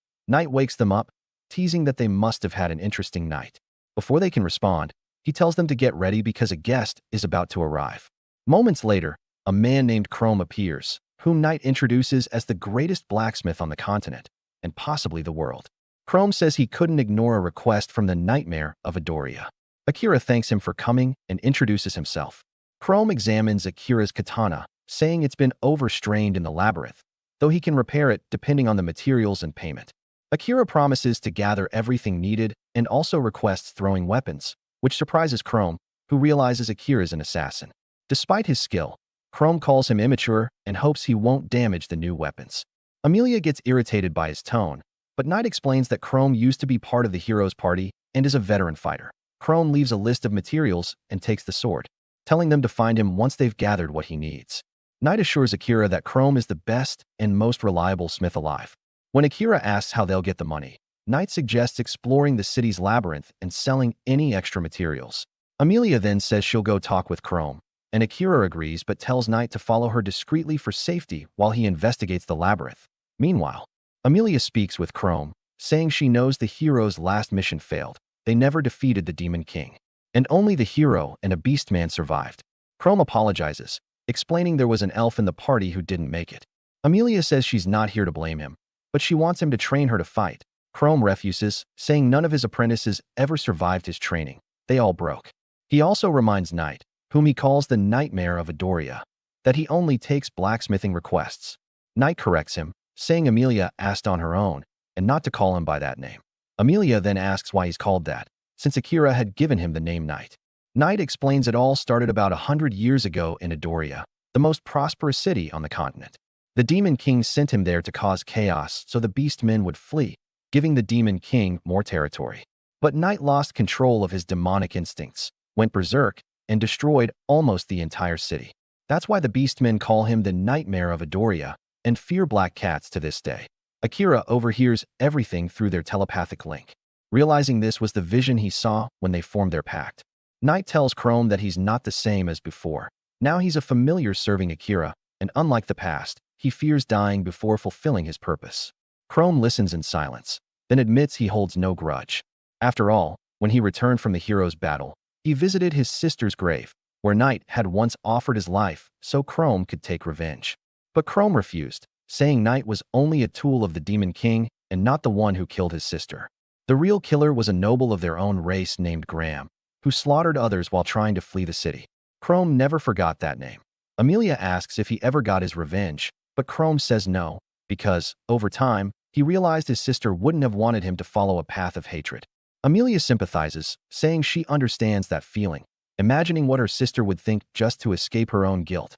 Knight wakes them up, teasing that they must have had an interesting night. Before they can respond, he tells them to get ready because a guest is about to arrive. Moments later, a man named Chrome appears, whom Knight introduces as the greatest blacksmith on the continent, and possibly the world. Chrome says he couldn't ignore a request from the nightmare of Adoria. Akira thanks him for coming and introduces himself. Chrome examines Akira's katana, saying it's been overstrained in the labyrinth, though he can repair it depending on the materials and payment. Akira promises to gather everything needed and also requests throwing weapons, which surprises Chrome, who realizes Akira is an assassin. Despite his skill, Chrome calls him immature and hopes he won't damage the new weapons. Amelia gets irritated by his tone, but Knight explains that Chrome used to be part of the hero's party and is a veteran fighter. Chrome leaves a list of materials and takes the sword, telling them to find him once they've gathered what he needs. Knight assures Akira that Chrome is the best and most reliable smith alive. When Akira asks how they'll get the money, Knight suggests exploring the city's labyrinth and selling any extra materials. Amelia then says she'll go talk with Chrome, and Akira agrees but tells Knight to follow her discreetly for safety while he investigates the labyrinth. Meanwhile, Amelia speaks with Chrome, saying she knows the hero's last mission failed. They never defeated the Demon King, and only the hero and a beastman survived. Chrome apologizes, explaining there was an elf in the party who didn't make it. Amelia says she's not here to blame him, but she wants him to train her to fight. Chrome refuses, saying none of his apprentices ever survived his training. They all broke. He also reminds Knight, whom he calls the nightmare of Adoria, that he only takes blacksmithing requests. Knight corrects him, saying Amelia asked on her own, and not to call him by that name. Amelia then asks why he's called that, since Akira had given him the name Knight. Knight explains it all started about 100 years ago in Adoria, the most prosperous city on the continent. The Demon King sent him there to cause chaos so the beastmen would flee, giving the Demon King more territory. But Knight lost control of his demonic instincts, went berserk, and destroyed almost the entire city. That's why the beastmen call him the Nightmare of Adoria and fear black cats to this day. Akira overhears everything through their telepathic link. Realizing this was the vision he saw when they formed their pact, Knight tells Chrome that he's not the same as before. Now he's a familiar serving Akira, and unlike the past, he fears dying before fulfilling his purpose. Chrome listens in silence, then admits he holds no grudge. After all, when he returned from the hero's battle, He visited his sister's grave, where Knight had once offered his life so Chrome could take revenge. But Chrome refused, saying Knight was only a tool of the Demon King and not the one who killed his sister. The real killer was a noble of their own race named Graham, who slaughtered others while trying to flee the city. Chrome never forgot that name. Amelia asks if he ever got his revenge, but Chrome says no, because, over time, he realized his sister wouldn't have wanted him to follow a path of hatred. Amelia sympathizes, saying she understands that feeling, imagining what her sister would think just to escape her own guilt.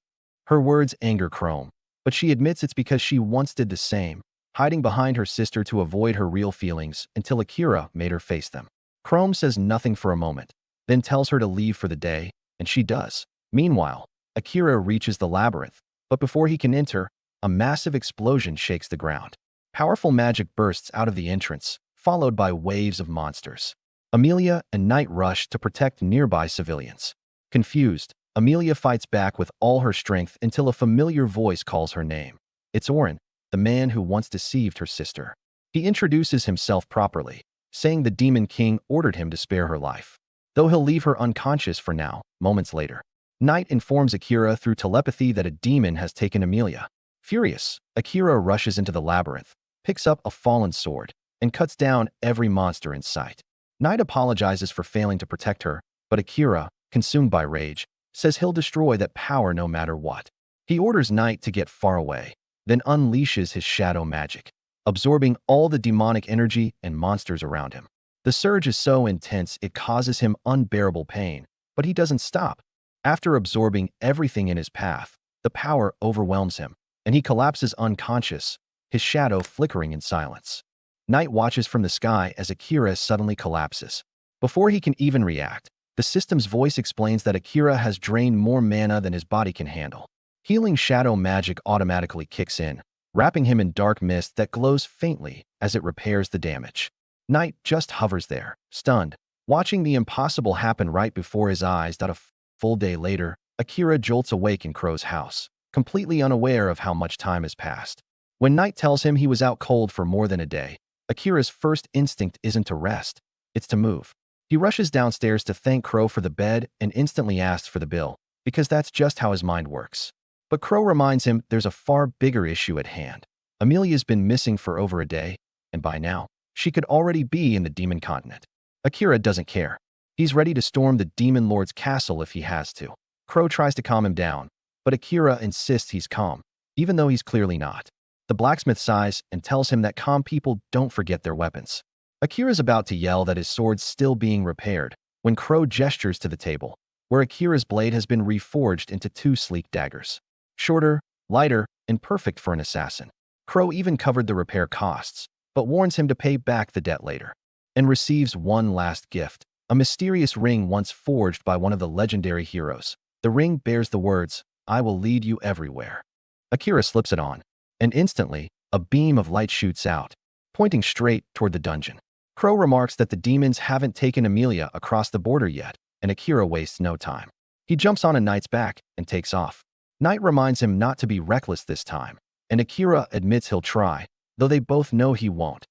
Her words anger Chrome, but she admits it's because she once did the same, hiding behind her sister to avoid her real feelings until Akira made her face them. Chrome says nothing for a moment, then tells her to leave for the day, and she does. Meanwhile, Akira reaches the labyrinth, but before he can enter, a massive explosion shakes the ground. Powerful magic bursts out of the entrance, followed by waves of monsters. Amelia and Knight rush to protect nearby civilians. Confused, Amelia fights back with all her strength until a familiar voice calls her name. It's Orin, the man who once deceived her sister. He introduces himself properly, saying the Demon King ordered him to spare her life, though he'll leave her unconscious for now. Moments later, Knight informs Akira through telepathy that a demon has taken Amelia. Furious, Akira rushes into the labyrinth, picks up a fallen sword, and cuts down every monster in sight. Knight apologizes for failing to protect her, but Akira, consumed by rage, says he'll destroy that power no matter what. He orders Knight to get far away, then unleashes his shadow magic, absorbing all the demonic energy and monsters around him. The surge is so intense it causes him unbearable pain, but he doesn't stop. After absorbing everything in his path, the power overwhelms him, and he collapses unconscious, his shadow flickering in silence. Knight watches from the sky as Akira suddenly collapses. Before he can even react, the system's voice explains that Akira has drained more mana than his body can handle. Healing shadow magic automatically kicks in, wrapping him in dark mist that glows faintly as it repairs the damage. Knight just hovers there, stunned, watching the impossible happen right before his eyes. A full day later, Akira jolts awake in Crow's house, completely unaware of how much time has passed. When Knight tells him he was out cold for more than a day, Akira's first instinct isn't to rest, it's to move. He rushes downstairs to thank Crow for the bed and instantly asks for the bill, because that's just how his mind works. But Crow reminds him there's a far bigger issue at hand. Amelia's been missing for over a day, and by now, she could already be in the demon continent. Akira doesn't care. He's ready to storm the demon lord's castle if he has to. Crow tries to calm him down, but Akira insists he's calm, even though he's clearly not. The blacksmith sighs and tells him that calm people don't forget their weapons. Akira's about to yell that his sword's still being repaired when Crow gestures to the table, where Akira's blade has been reforged into 2 sleek daggers. Shorter, lighter, and perfect for an assassin. Crow even covered the repair costs, but warns him to pay back the debt later, and receives one last gift, a mysterious ring once forged by one of the legendary heroes. The ring bears the words, "I will lead you everywhere." Akira slips it on, and instantly, a beam of light shoots out, pointing straight toward the dungeon. Crow remarks that the demons haven't taken Amelia across the border yet, and Akira wastes no time. He jumps on a Knight's back and takes off. Knight reminds him not to be reckless this time, and Akira admits he'll try, though they both know he won't.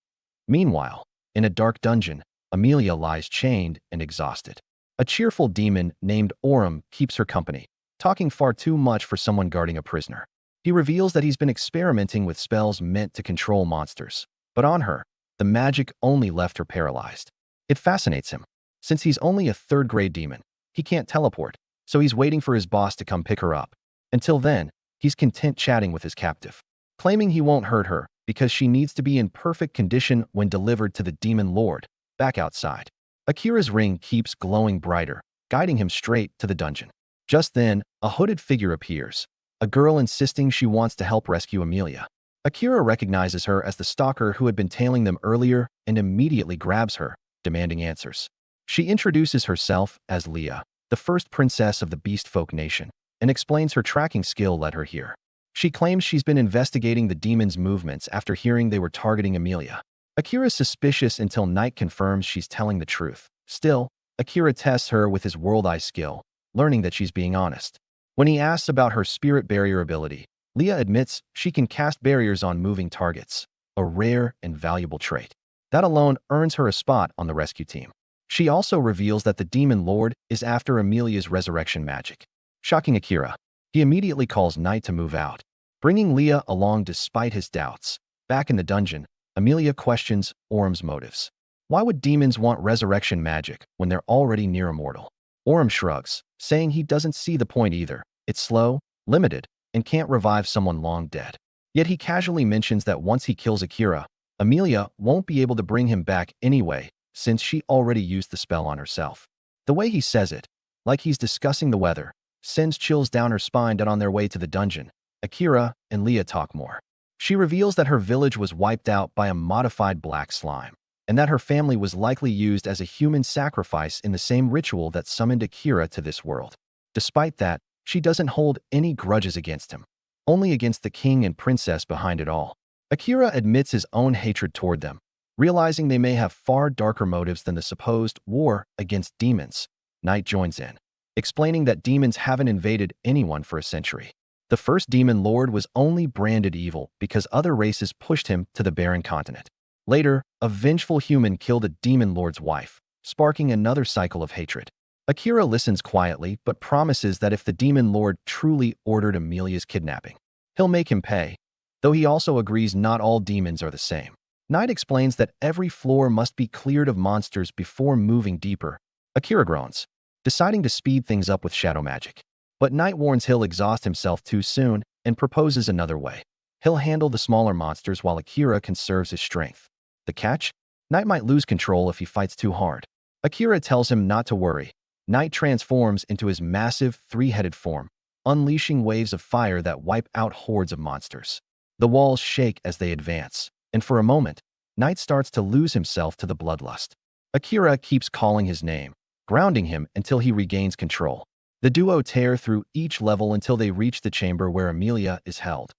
Meanwhile, in a dark dungeon, Amelia lies chained and exhausted. A cheerful demon named Orim keeps her company, talking far too much for someone guarding a prisoner. He reveals that he's been experimenting with spells meant to control monsters, but on her, the magic only left her paralyzed. It fascinates him. Since he's only a 3rd-grade demon, he can't teleport, so he's waiting for his boss to come pick her up. Until then, he's content chatting with his captive, claiming he won't hurt her because she needs to be in perfect condition when delivered to the demon lord. Back outside, Akira's ring keeps glowing brighter, guiding him straight to the dungeon. Just then, a hooded figure appears, a girl insisting she wants to help rescue Amelia. Akira recognizes her as the stalker who had been tailing them earlier and immediately grabs her, demanding answers. She introduces herself as Leah, the first princess of the beast folk nation, and explains her tracking skill led her here. She claims she's been investigating the demons' movements after hearing they were targeting Amelia. Akira's suspicious until Knight confirms she's telling the truth. Still, Akira tests her with his world eye skill, learning that she's being honest. When he asks about her spirit barrier ability, Leah admits she can cast barriers on moving targets, a rare and valuable trait. That alone earns her a spot on the rescue team. She also reveals that the Demon Lord is after Amelia's resurrection magic. Shocking Akira, he immediately calls Knight to move out, bringing Leah along despite his doubts. Back in the dungeon, Amelia questions Orum's motives. Why would demons want resurrection magic when they're already near immortal? Orum shrugs, saying he doesn't see the point either. It's slow, limited, and can't revive someone long dead. Yet he casually mentions that once he kills Akira, Amelia won't be able to bring him back anyway, since she already used the spell on herself. The way he says it, like he's discussing the weather, sends chills down her spine. On their way to the dungeon, Akira and Leah talk more. She reveals that her village was wiped out by a modified black slime, and that her family was likely used as a human sacrifice in the same ritual that summoned Akira to this world. Despite that, she doesn't hold any grudges against him, only against the king and princess behind it all. Akira admits his own hatred toward them, realizing they may have far darker motives than the supposed war against demons. Knight joins in, explaining that demons haven't invaded anyone for a century. The first demon lord was only branded evil because other races pushed him to the barren continent. Later, a vengeful human killed a demon lord's wife, sparking another cycle of hatred. Akira listens quietly but promises that if the demon lord truly ordered Amelia's kidnapping, he'll make him pay, though he also agrees not all demons are the same. Knight explains that every floor must be cleared of monsters before moving deeper. Akira groans, deciding to speed things up with shadow magic. But Knight warns he'll exhaust himself too soon and proposes another way. He'll handle the smaller monsters while Akira conserves his strength. The catch? Knight might lose control if he fights too hard. Akira tells him not to worry. Knight transforms into his massive, three-headed form, unleashing waves of fire that wipe out hordes of monsters. The walls shake as they advance, and for a moment, Knight starts to lose himself to the bloodlust. Akira keeps calling his name, grounding him until he regains control. The duo tear through each level until they reach the chamber where Amelia is held.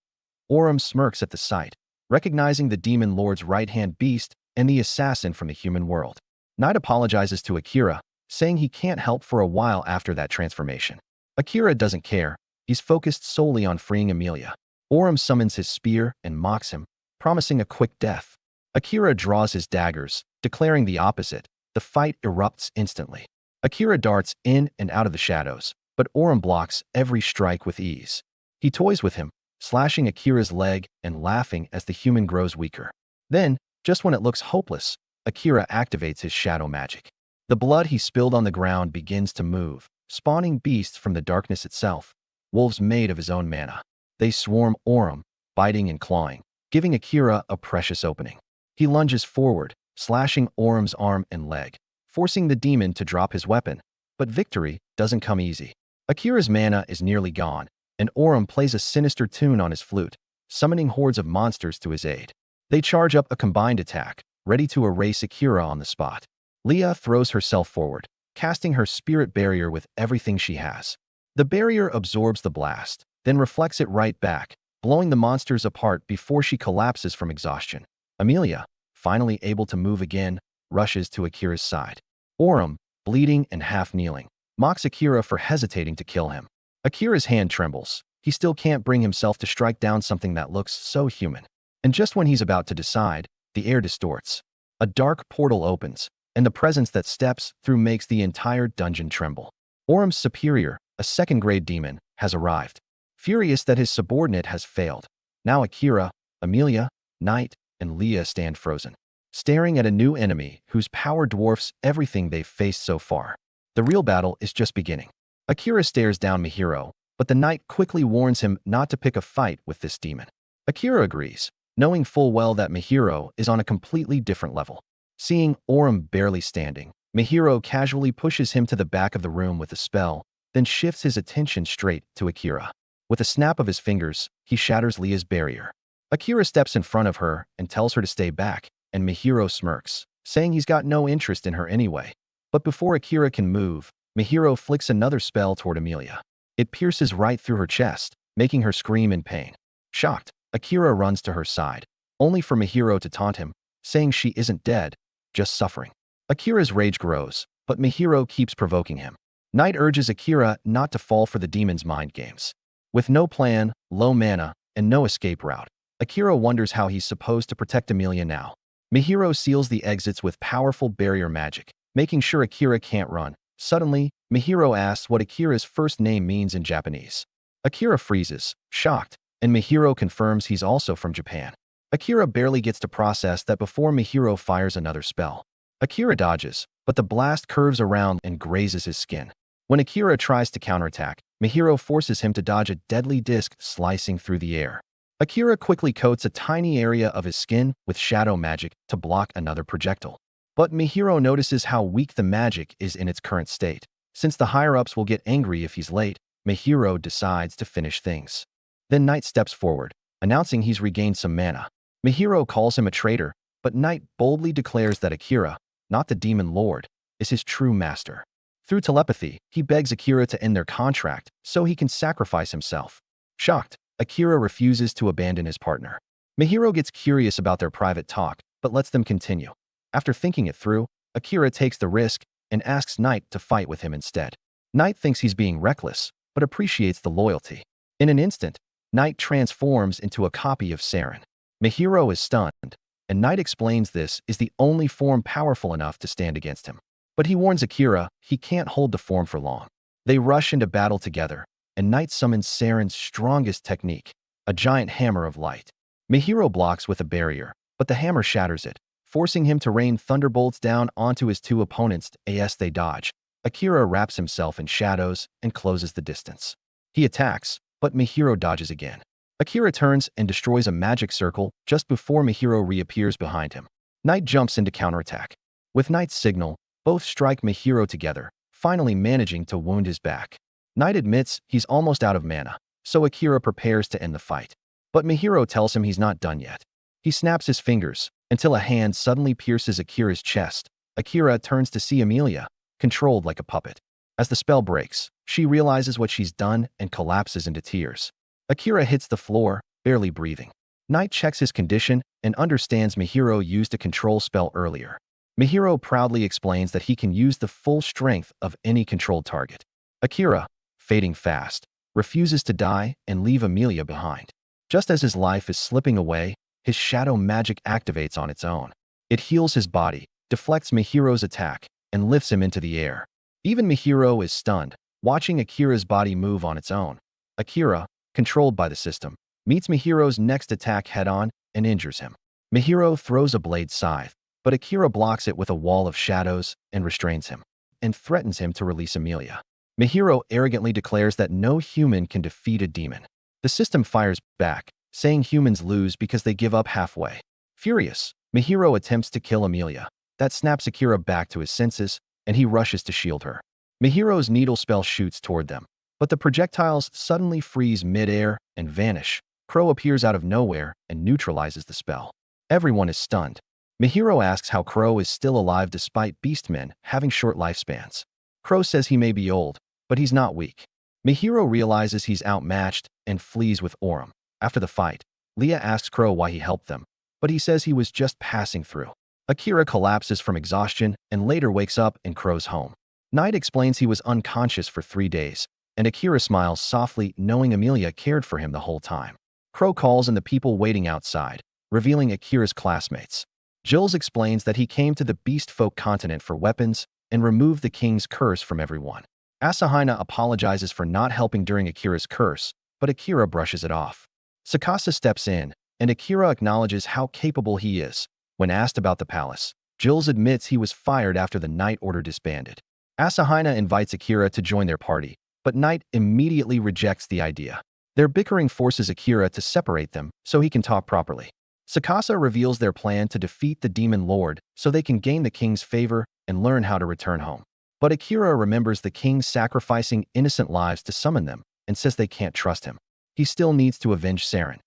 Orum smirks at the sight, recognizing the demon lord's right-hand beast and the assassin from the human world. Knight apologizes to Akira, saying he can't help for a while after that transformation. Akira doesn't care. He's focused solely on freeing Amelia. Orum summons his spear and mocks him, promising a quick death. Akira draws his daggers, declaring the opposite. The fight erupts instantly. Akira darts in and out of the shadows, but Orum blocks every strike with ease. He toys with him, slashing Akira's leg and laughing as the human grows weaker. Then, just when it looks hopeless, Akira activates his shadow magic. The blood he spilled on the ground begins to move, spawning beasts from the darkness itself, wolves made of his own mana. They swarm Orum, biting and clawing, giving Akira a precious opening. He lunges forward, slashing Orum's arm and leg, forcing the demon to drop his weapon. But victory doesn't come easy. Akira's mana is nearly gone, and Orum plays a sinister tune on his flute, summoning hordes of monsters to his aid. They charge up a combined attack, ready to erase Akira on the spot. Leah throws herself forward, casting her spirit barrier with everything she has. The barrier absorbs the blast, then reflects it right back, blowing the monsters apart before she collapses from exhaustion. Amelia, finally able to move again, rushes to Akira's side. Orum, bleeding and half-kneeling, mocks Akira for hesitating to kill him. Akira's hand trembles. He still can't bring himself to strike down something that looks so human. And just when he's about to decide, the air distorts. A dark portal opens, and the presence that steps through makes the entire dungeon tremble. Orum's superior, a second-grade demon, has arrived. Furious that his subordinate has failed, now Akira, Amelia, Knight, and Leah stand frozen, staring at a new enemy whose power dwarfs everything they've faced so far. The real battle is just beginning. Akira stares down Mihiro, but the knight quickly warns him not to pick a fight with this demon. Akira agrees, knowing full well that Mihiro is on a completely different level. Seeing Orum barely standing, Mihiro casually pushes him to the back of the room with a spell, then shifts his attention straight to Akira. With a snap of his fingers, he shatters Leah's barrier. Akira steps in front of her and tells her to stay back, and Mihiro smirks, saying he's got no interest in her anyway. But before Akira can move, Mihiro flicks another spell toward Amelia. It pierces right through her chest, making her scream in pain. Shocked, Akira runs to her side, only for Mihiro to taunt him, saying she isn't dead, just suffering. Akira's rage grows, but Mihiro keeps provoking him. Knight urges Akira not to fall for the demon's mind games. With no plan, low mana, and no escape route, Akira wonders how he's supposed to protect Amelia now. Mihiro seals the exits with powerful barrier magic, making sure Akira can't run. Suddenly, Mihiro asks what Akira's first name means in Japanese. Akira freezes, shocked, and Mihiro confirms he's also from Japan. Akira barely gets to process that before Mihiro fires another spell. Akira dodges, but the blast curves around and grazes his skin. When Akira tries to counterattack, Mihiro forces him to dodge a deadly disc slicing through the air. Akira quickly coats a tiny area of his skin with shadow magic to block another projectile. But Mihiro notices how weak the magic is in its current state. Since the higher-ups will get angry if he's late, Mihiro decides to finish things. Then Knight steps forward, announcing he's regained some mana. Mihiro calls him a traitor, but Knight boldly declares that Akira, not the Demon Lord, is his true master. Through telepathy, he begs Akira to end their contract so he can sacrifice himself. Shocked, Akira refuses to abandon his partner. Mihiro gets curious about their private talk, but lets them continue. After thinking it through, Akira takes the risk and asks Knight to fight with him instead. Knight thinks he's being reckless, but appreciates the loyalty. In an instant, Knight transforms into a copy of Saren. Mihiro is stunned, and Knight explains this is the only form powerful enough to stand against him. But he warns Akira he can't hold the form for long. They rush into battle together, and Knight summons Saren's strongest technique, a giant hammer of light. Mihiro blocks with a barrier, but the hammer shatters it, forcing him to rain thunderbolts down onto his two opponents as they dodge. Akira wraps himself in shadows and closes the distance. He attacks, but Mihiro dodges again. Akira turns and destroys a magic circle just before Mihiro reappears behind him. Knight jumps into counterattack. With Knight's signal, both strike Mihiro together, finally managing to wound his back. Knight admits he's almost out of mana, so Akira prepares to end the fight. But Mihiro tells him he's not done yet. He snaps his fingers until a hand suddenly pierces Akira's chest. Akira turns to see Amelia, controlled like a puppet. As the spell breaks, she realizes what she's done and collapses into tears. Akira hits the floor, barely breathing. Knight checks his condition and understands Mihiro used a control spell earlier. Mihiro proudly explains that he can use the full strength of any controlled target. Akira, fading fast, refuses to die and leave Amelia behind. Just as his life is slipping away, his shadow magic activates on its own. It heals his body, deflects Mihiro's attack, and lifts him into the air. Even Mihiro is stunned, watching Akira's body move on its own. Akira, controlled by the system, meets Mihiro's next attack head-on and injures him. Mihiro throws a blade scythe, but Akira blocks it with a wall of shadows and restrains him, and threatens him to release Amelia. Mihiro arrogantly declares that no human can defeat a demon. The system fires back, saying humans lose because they give up halfway. Furious, Mihiro attempts to kill Amelia. That snaps Akira back to his senses, and he rushes to shield her. Mihiro's needle spell shoots toward them, but the projectiles suddenly freeze mid-air and vanish. Crow appears out of nowhere and neutralizes the spell. Everyone is stunned. Mihiro asks how Crow is still alive despite beastmen having short lifespans. Crow says he may be old, but he's not weak. Mihiro realizes he's outmatched and flees with Orem. After the fight, Leah asks Crow why he helped them, but he says he was just passing through. Akira collapses from exhaustion and later wakes up in Crow's home. Knight explains he was unconscious for 3 days, and Akira smiles softly knowing Amelia cared for him the whole time. Crow calls in the people waiting outside, revealing Akira's classmates. Jules explains that he came to the beast folk continent for weapons and removed the king's curse from everyone. Asahina apologizes for not helping during Akira's curse, but Akira brushes it off. Sakasa steps in, and Akira acknowledges how capable he is. When asked about the palace, Jules admits he was fired after the Knight Order disbanded. Asahina invites Akira to join their party, but Knight immediately rejects the idea. Their bickering forces Akira to separate them so he can talk properly. Sakasa reveals their plan to defeat the Demon Lord so they can gain the king's favor and learn how to return home. But Akira remembers the king sacrificing innocent lives to summon them and says they can't trust him. He still needs to avenge Saren.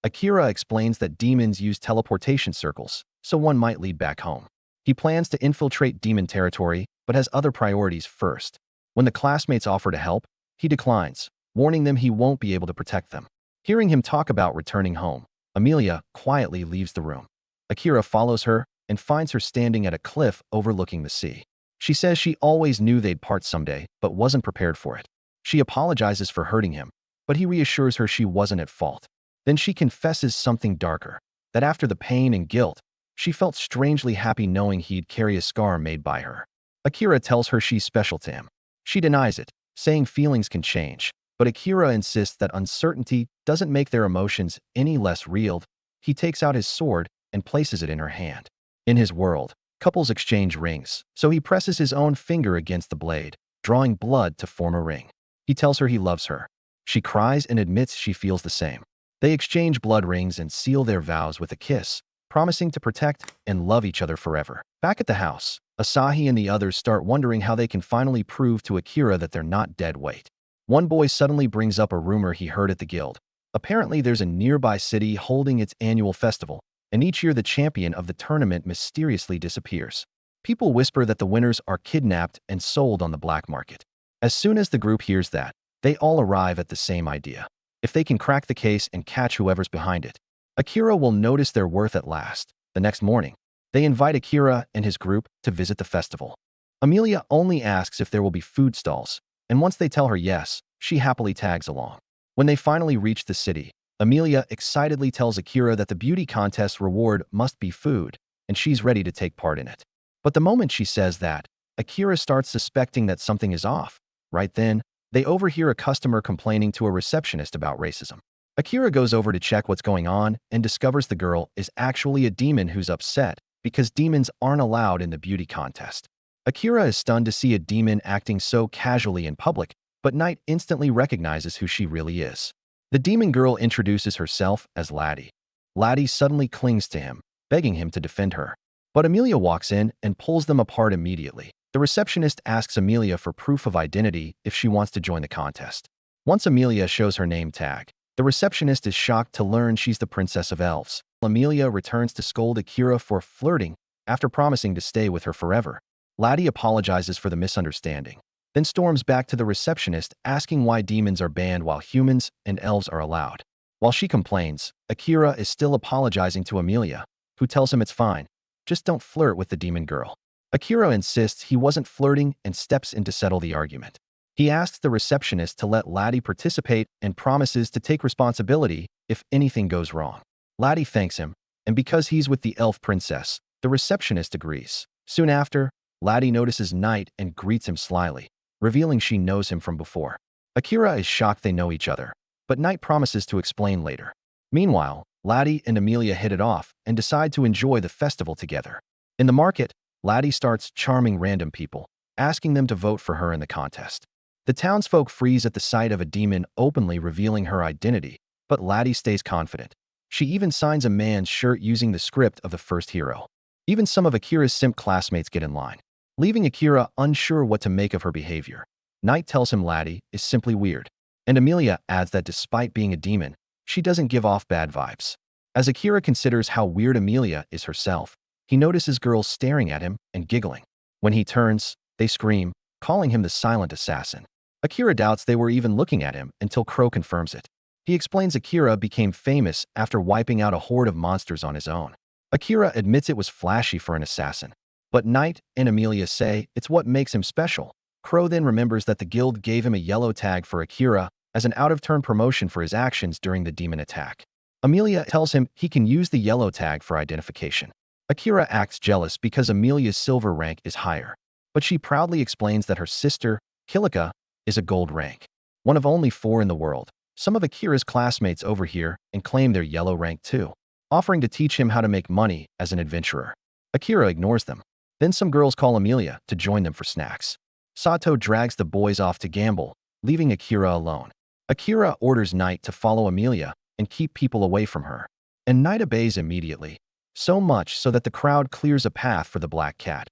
Akira explains that demons use teleportation circles, so one might lead back home. He plans to infiltrate demon territory, but has other priorities first. When the classmates offer to help, he declines, warning them he won't be able to protect them. Hearing him talk about returning home, Amelia quietly leaves the room. Akira follows her and finds her standing at a cliff overlooking the sea. She says she always knew they'd part someday, but wasn't prepared for it. She apologizes for hurting him, but he reassures her she wasn't at fault. Then she confesses something darker, that after the pain and guilt, she felt strangely happy knowing he'd carry a scar made by her. Akira tells her she's special to him. She denies it, saying feelings can change, but Akira insists that uncertainty doesn't make their emotions any less real. He takes out his sword and places it in her hand. In his world, couples exchange rings, so he presses his own finger against the blade, drawing blood to form a ring. He tells her he loves her. She cries and admits she feels the same. They exchange blood rings and seal their vows with a kiss, promising to protect and love each other forever. Back at the house, Asahi and the others start wondering how they can finally prove to Akira that they're not dead weight. One boy suddenly brings up a rumor he heard at the guild. Apparently, there's a nearby city holding its annual festival, and each year the champion of the tournament mysteriously disappears. People whisper that the winners are kidnapped and sold on the black market. As soon as the group hears that, they all arrive at the same idea. If they can crack the case and catch whoever's behind it, Akira will notice their worth at last. The next morning, they invite Akira and his group to visit the festival. Amelia only asks if there will be food stalls, and once they tell her yes, she happily tags along. When they finally reach the city, Amelia excitedly tells Akira that the beauty contest reward must be food, and she's ready to take part in it. But the moment she says that, Akira starts suspecting that something is off. Right then, they overhear a customer complaining to a receptionist about racism. Akira goes over to check what's going on and discovers the girl is actually a demon who's upset because demons aren't allowed in the beauty contest. Akira is stunned to see a demon acting so casually in public, but Knight instantly recognizes who she really is. The demon girl introduces herself as Laddie. Laddie suddenly clings to him, begging him to defend her. But Amelia walks in and pulls them apart immediately. The receptionist asks Amelia for proof of identity if she wants to join the contest. Once Amelia shows her name tag, the receptionist is shocked to learn she's the Princess of Elves. Amelia returns to scold Akira for flirting after promising to stay with her forever. Laddie apologizes for the misunderstanding, then storms back to the receptionist asking why demons are banned while humans and elves are allowed. While she complains, Akira is still apologizing to Amelia, who tells him it's fine, just don't flirt with the demon girl. Akira insists he wasn't flirting and steps in to settle the argument. He asks the receptionist to let Laddie participate and promises to take responsibility if anything goes wrong. Laddie thanks him, and because he's with the elf princess, the receptionist agrees. Soon after, Laddie notices Knight and greets him slyly, revealing she knows him from before. Akira is shocked they know each other, but Knight promises to explain later. Meanwhile, Laddie and Amelia hit it off and decide to enjoy the festival together. In the market, Laddie starts charming random people, asking them to vote for her in the contest. The townsfolk freeze at the sight of a demon openly revealing her identity, but Laddie stays confident. She even signs a man's shirt using the script of the first hero. Even some of Akira's simp classmates get in line, leaving Akira unsure what to make of her behavior. Knight tells him Laddie is simply weird, and Amelia adds that despite being a demon, she doesn't give off bad vibes. As Akira considers how weird Amelia is herself, he notices girls staring at him and giggling. When he turns, they scream, calling him the silent assassin. Akira doubts they were even looking at him until Crow confirms it. He explains Akira became famous after wiping out a horde of monsters on his own. Akira admits it was flashy for an assassin, but Knight and Amelia say it's what makes him special. Crow then remembers that the guild gave him a yellow tag for Akira as an out-of-turn promotion for his actions during the demon attack. Amelia tells him he can use the yellow tag for identification. Akira acts jealous because Amelia's silver rank is higher, but she proudly explains that her sister, Kilika, is a gold rank, one of only 4 in the world. Some of Akira's classmates overhear and claim their yellow rank too, offering to teach him how to make money as an adventurer. Akira ignores them. Then some girls call Amelia to join them for snacks. Sato drags the boys off to gamble, leaving Akira alone. Akira orders Knight to follow Amelia and keep people away from her, and Knight obeys immediately, so much so that the crowd clears a path for the black cat.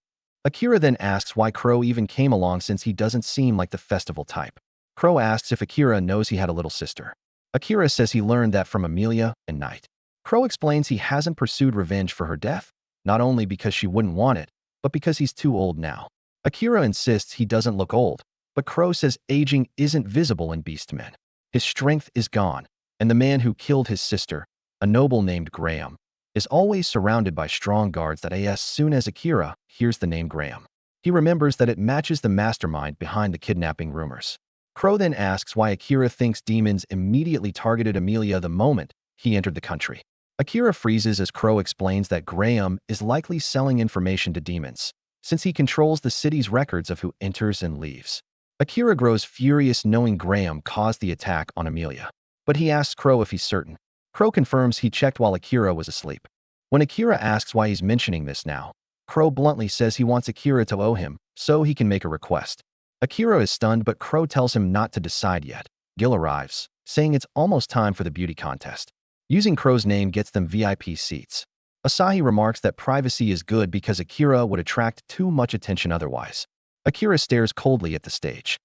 Akira then asks why Crow even came along since he doesn't seem like the festival type. Crow asks if Akira knows he had a little sister. Akira says he learned that from Amelia and Knight. Crow explains he hasn't pursued revenge for her death, not only because she wouldn't want it, but because he's too old now. Akira insists he doesn't look old, but Crow says aging isn't visible in beastmen. His strength is gone, and the man who killed his sister, a noble named Graham, is always surrounded by strong guards that as soon as Akira hears the name Graham, he remembers that it matches the mastermind behind the kidnapping rumors. Crow then asks why Akira thinks demons immediately targeted Amelia the moment he entered the country. Akira freezes as Crow explains that Graham is likely selling information to demons, since he controls the city's records of who enters and leaves. Akira grows furious knowing Graham caused the attack on Amelia. But he asks Crow if he's certain. Crow confirms he checked while Akira was asleep. When Akira asks why he's mentioning this now, Crow bluntly says he wants Akira to owe him, so he can make a request. Akira is stunned, but Crow tells him not to decide yet. Gil arrives, saying it's almost time for the beauty contest. Using Crow's name gets them VIP seats. Asahi remarks that privacy is good because Akira would attract too much attention otherwise. Akira stares coldly at the stage.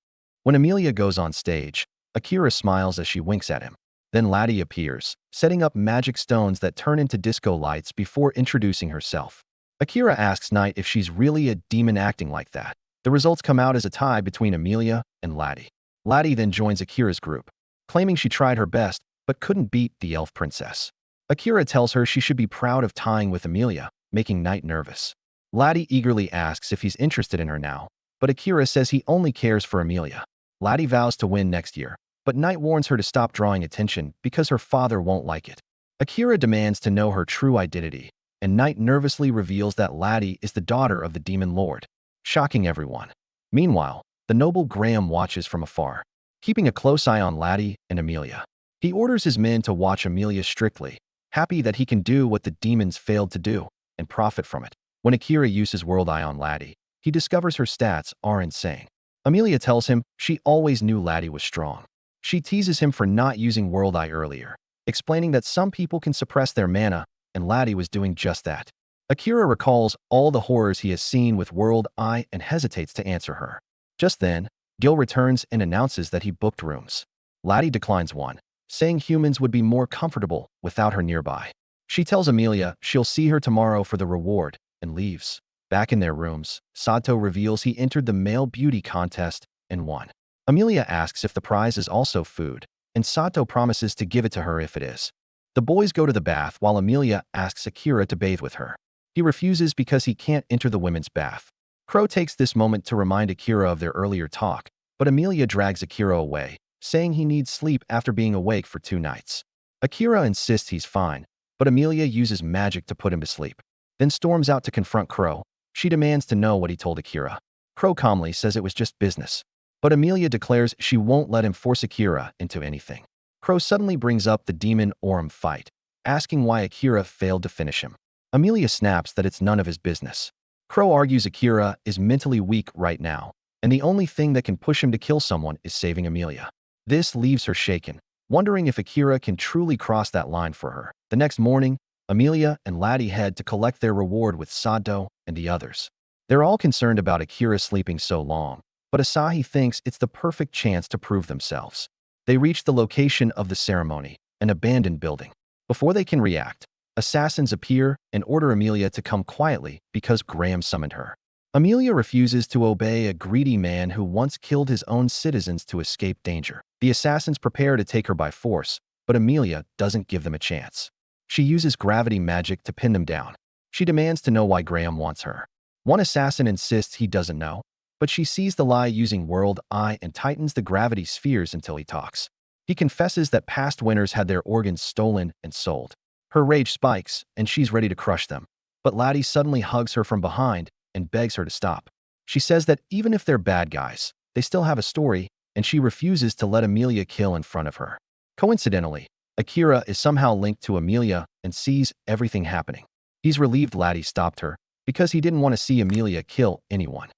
When Amelia goes on stage, Akira smiles as she winks at him. Then Laddie appears, setting up magic stones that turn into disco lights before introducing herself. Akira asks Knight if she's really a demon acting like that. The results come out as a tie between Amelia and Laddie. Laddie then joins Akira's group, claiming she tried her best but couldn't beat the elf princess. Akira tells her she should be proud of tying with Amelia, making Knight nervous. Laddie eagerly asks if he's interested in her now, but Akira says he only cares for Amelia. Laddie vows to win next year, but Knight warns her to stop drawing attention because her father won't like it. Akira demands to know her true identity, and Knight nervously reveals that Laddie is the daughter of the Demon Lord, shocking everyone. Meanwhile, the noble Graham watches from afar, keeping a close eye on Laddie and Amelia. He orders his men to watch Amelia strictly, happy that he can do what the demons failed to do and profit from it. When Akira uses World Eye on Laddie, he discovers her stats are insane. Amelia tells him she always knew Laddie was strong. She teases him for not using World Eye earlier, explaining that some people can suppress their mana, and Laddie was doing just that. Akira recalls all the horrors he has seen with World Eye and hesitates to answer her. Just then, Gil returns and announces that he booked rooms. Laddie declines one, saying humans would be more comfortable without her nearby. She tells Amelia she'll see her tomorrow for the reward and leaves. Back in their rooms, Sato reveals he entered the male beauty contest and won. Amelia asks if the prize is also food, and Sato promises to give it to her if it is. The boys go to the bath while Amelia asks Akira to bathe with her. He refuses because he can't enter the women's bath. Crow takes this moment to remind Akira of their earlier talk, but Amelia drags Akira away, saying he needs sleep after being awake for 2 nights. Akira insists he's fine, but Amelia uses magic to put him to sleep, then storms out to confront Crow. She demands to know what he told Akira. Crow calmly says it was just business, but Amelia declares she won't let him force Akira into anything. Crow suddenly brings up the demon Orm fight, asking why Akira failed to finish him. Amelia snaps that it's none of his business. Crow argues Akira is mentally weak right now, and the only thing that can push him to kill someone is saving Amelia. This leaves her shaken, wondering if Akira can truly cross that line for her. The next morning, Amelia and Laddie head to collect their reward with Sato and the others. They're all concerned about Akira sleeping so long, but Asahi thinks it's the perfect chance to prove themselves. They reach the location of the ceremony, an abandoned building. Before they can react, assassins appear and order Amelia to come quietly because Graham summoned her. Amelia refuses to obey a greedy man who once killed his own citizens to escape danger. The assassins prepare to take her by force, but Amelia doesn't give them a chance. She uses gravity magic to pin them down. She demands to know why Graham wants her. One assassin insists he doesn't know, but she sees the lie using World Eye and tightens the gravity spheres until he talks. He confesses that past winners had their organs stolen and sold. Her rage spikes, and she's ready to crush them. But Laddie suddenly hugs her from behind and begs her to stop. She says that even if they're bad guys, they still have a story, and she refuses to let Amelia kill in front of her. Coincidentally, Akira is somehow linked to Amelia and sees everything happening. He's relieved Laddie stopped her because he didn't want to see Amelia kill anyone.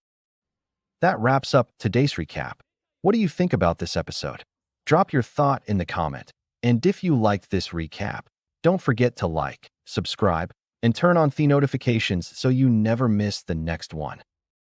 That wraps up today's recap. What do you think about this episode? Drop your thought in the comment. And if you liked this recap, don't forget to like, subscribe, and turn on the notifications so you never miss the next one.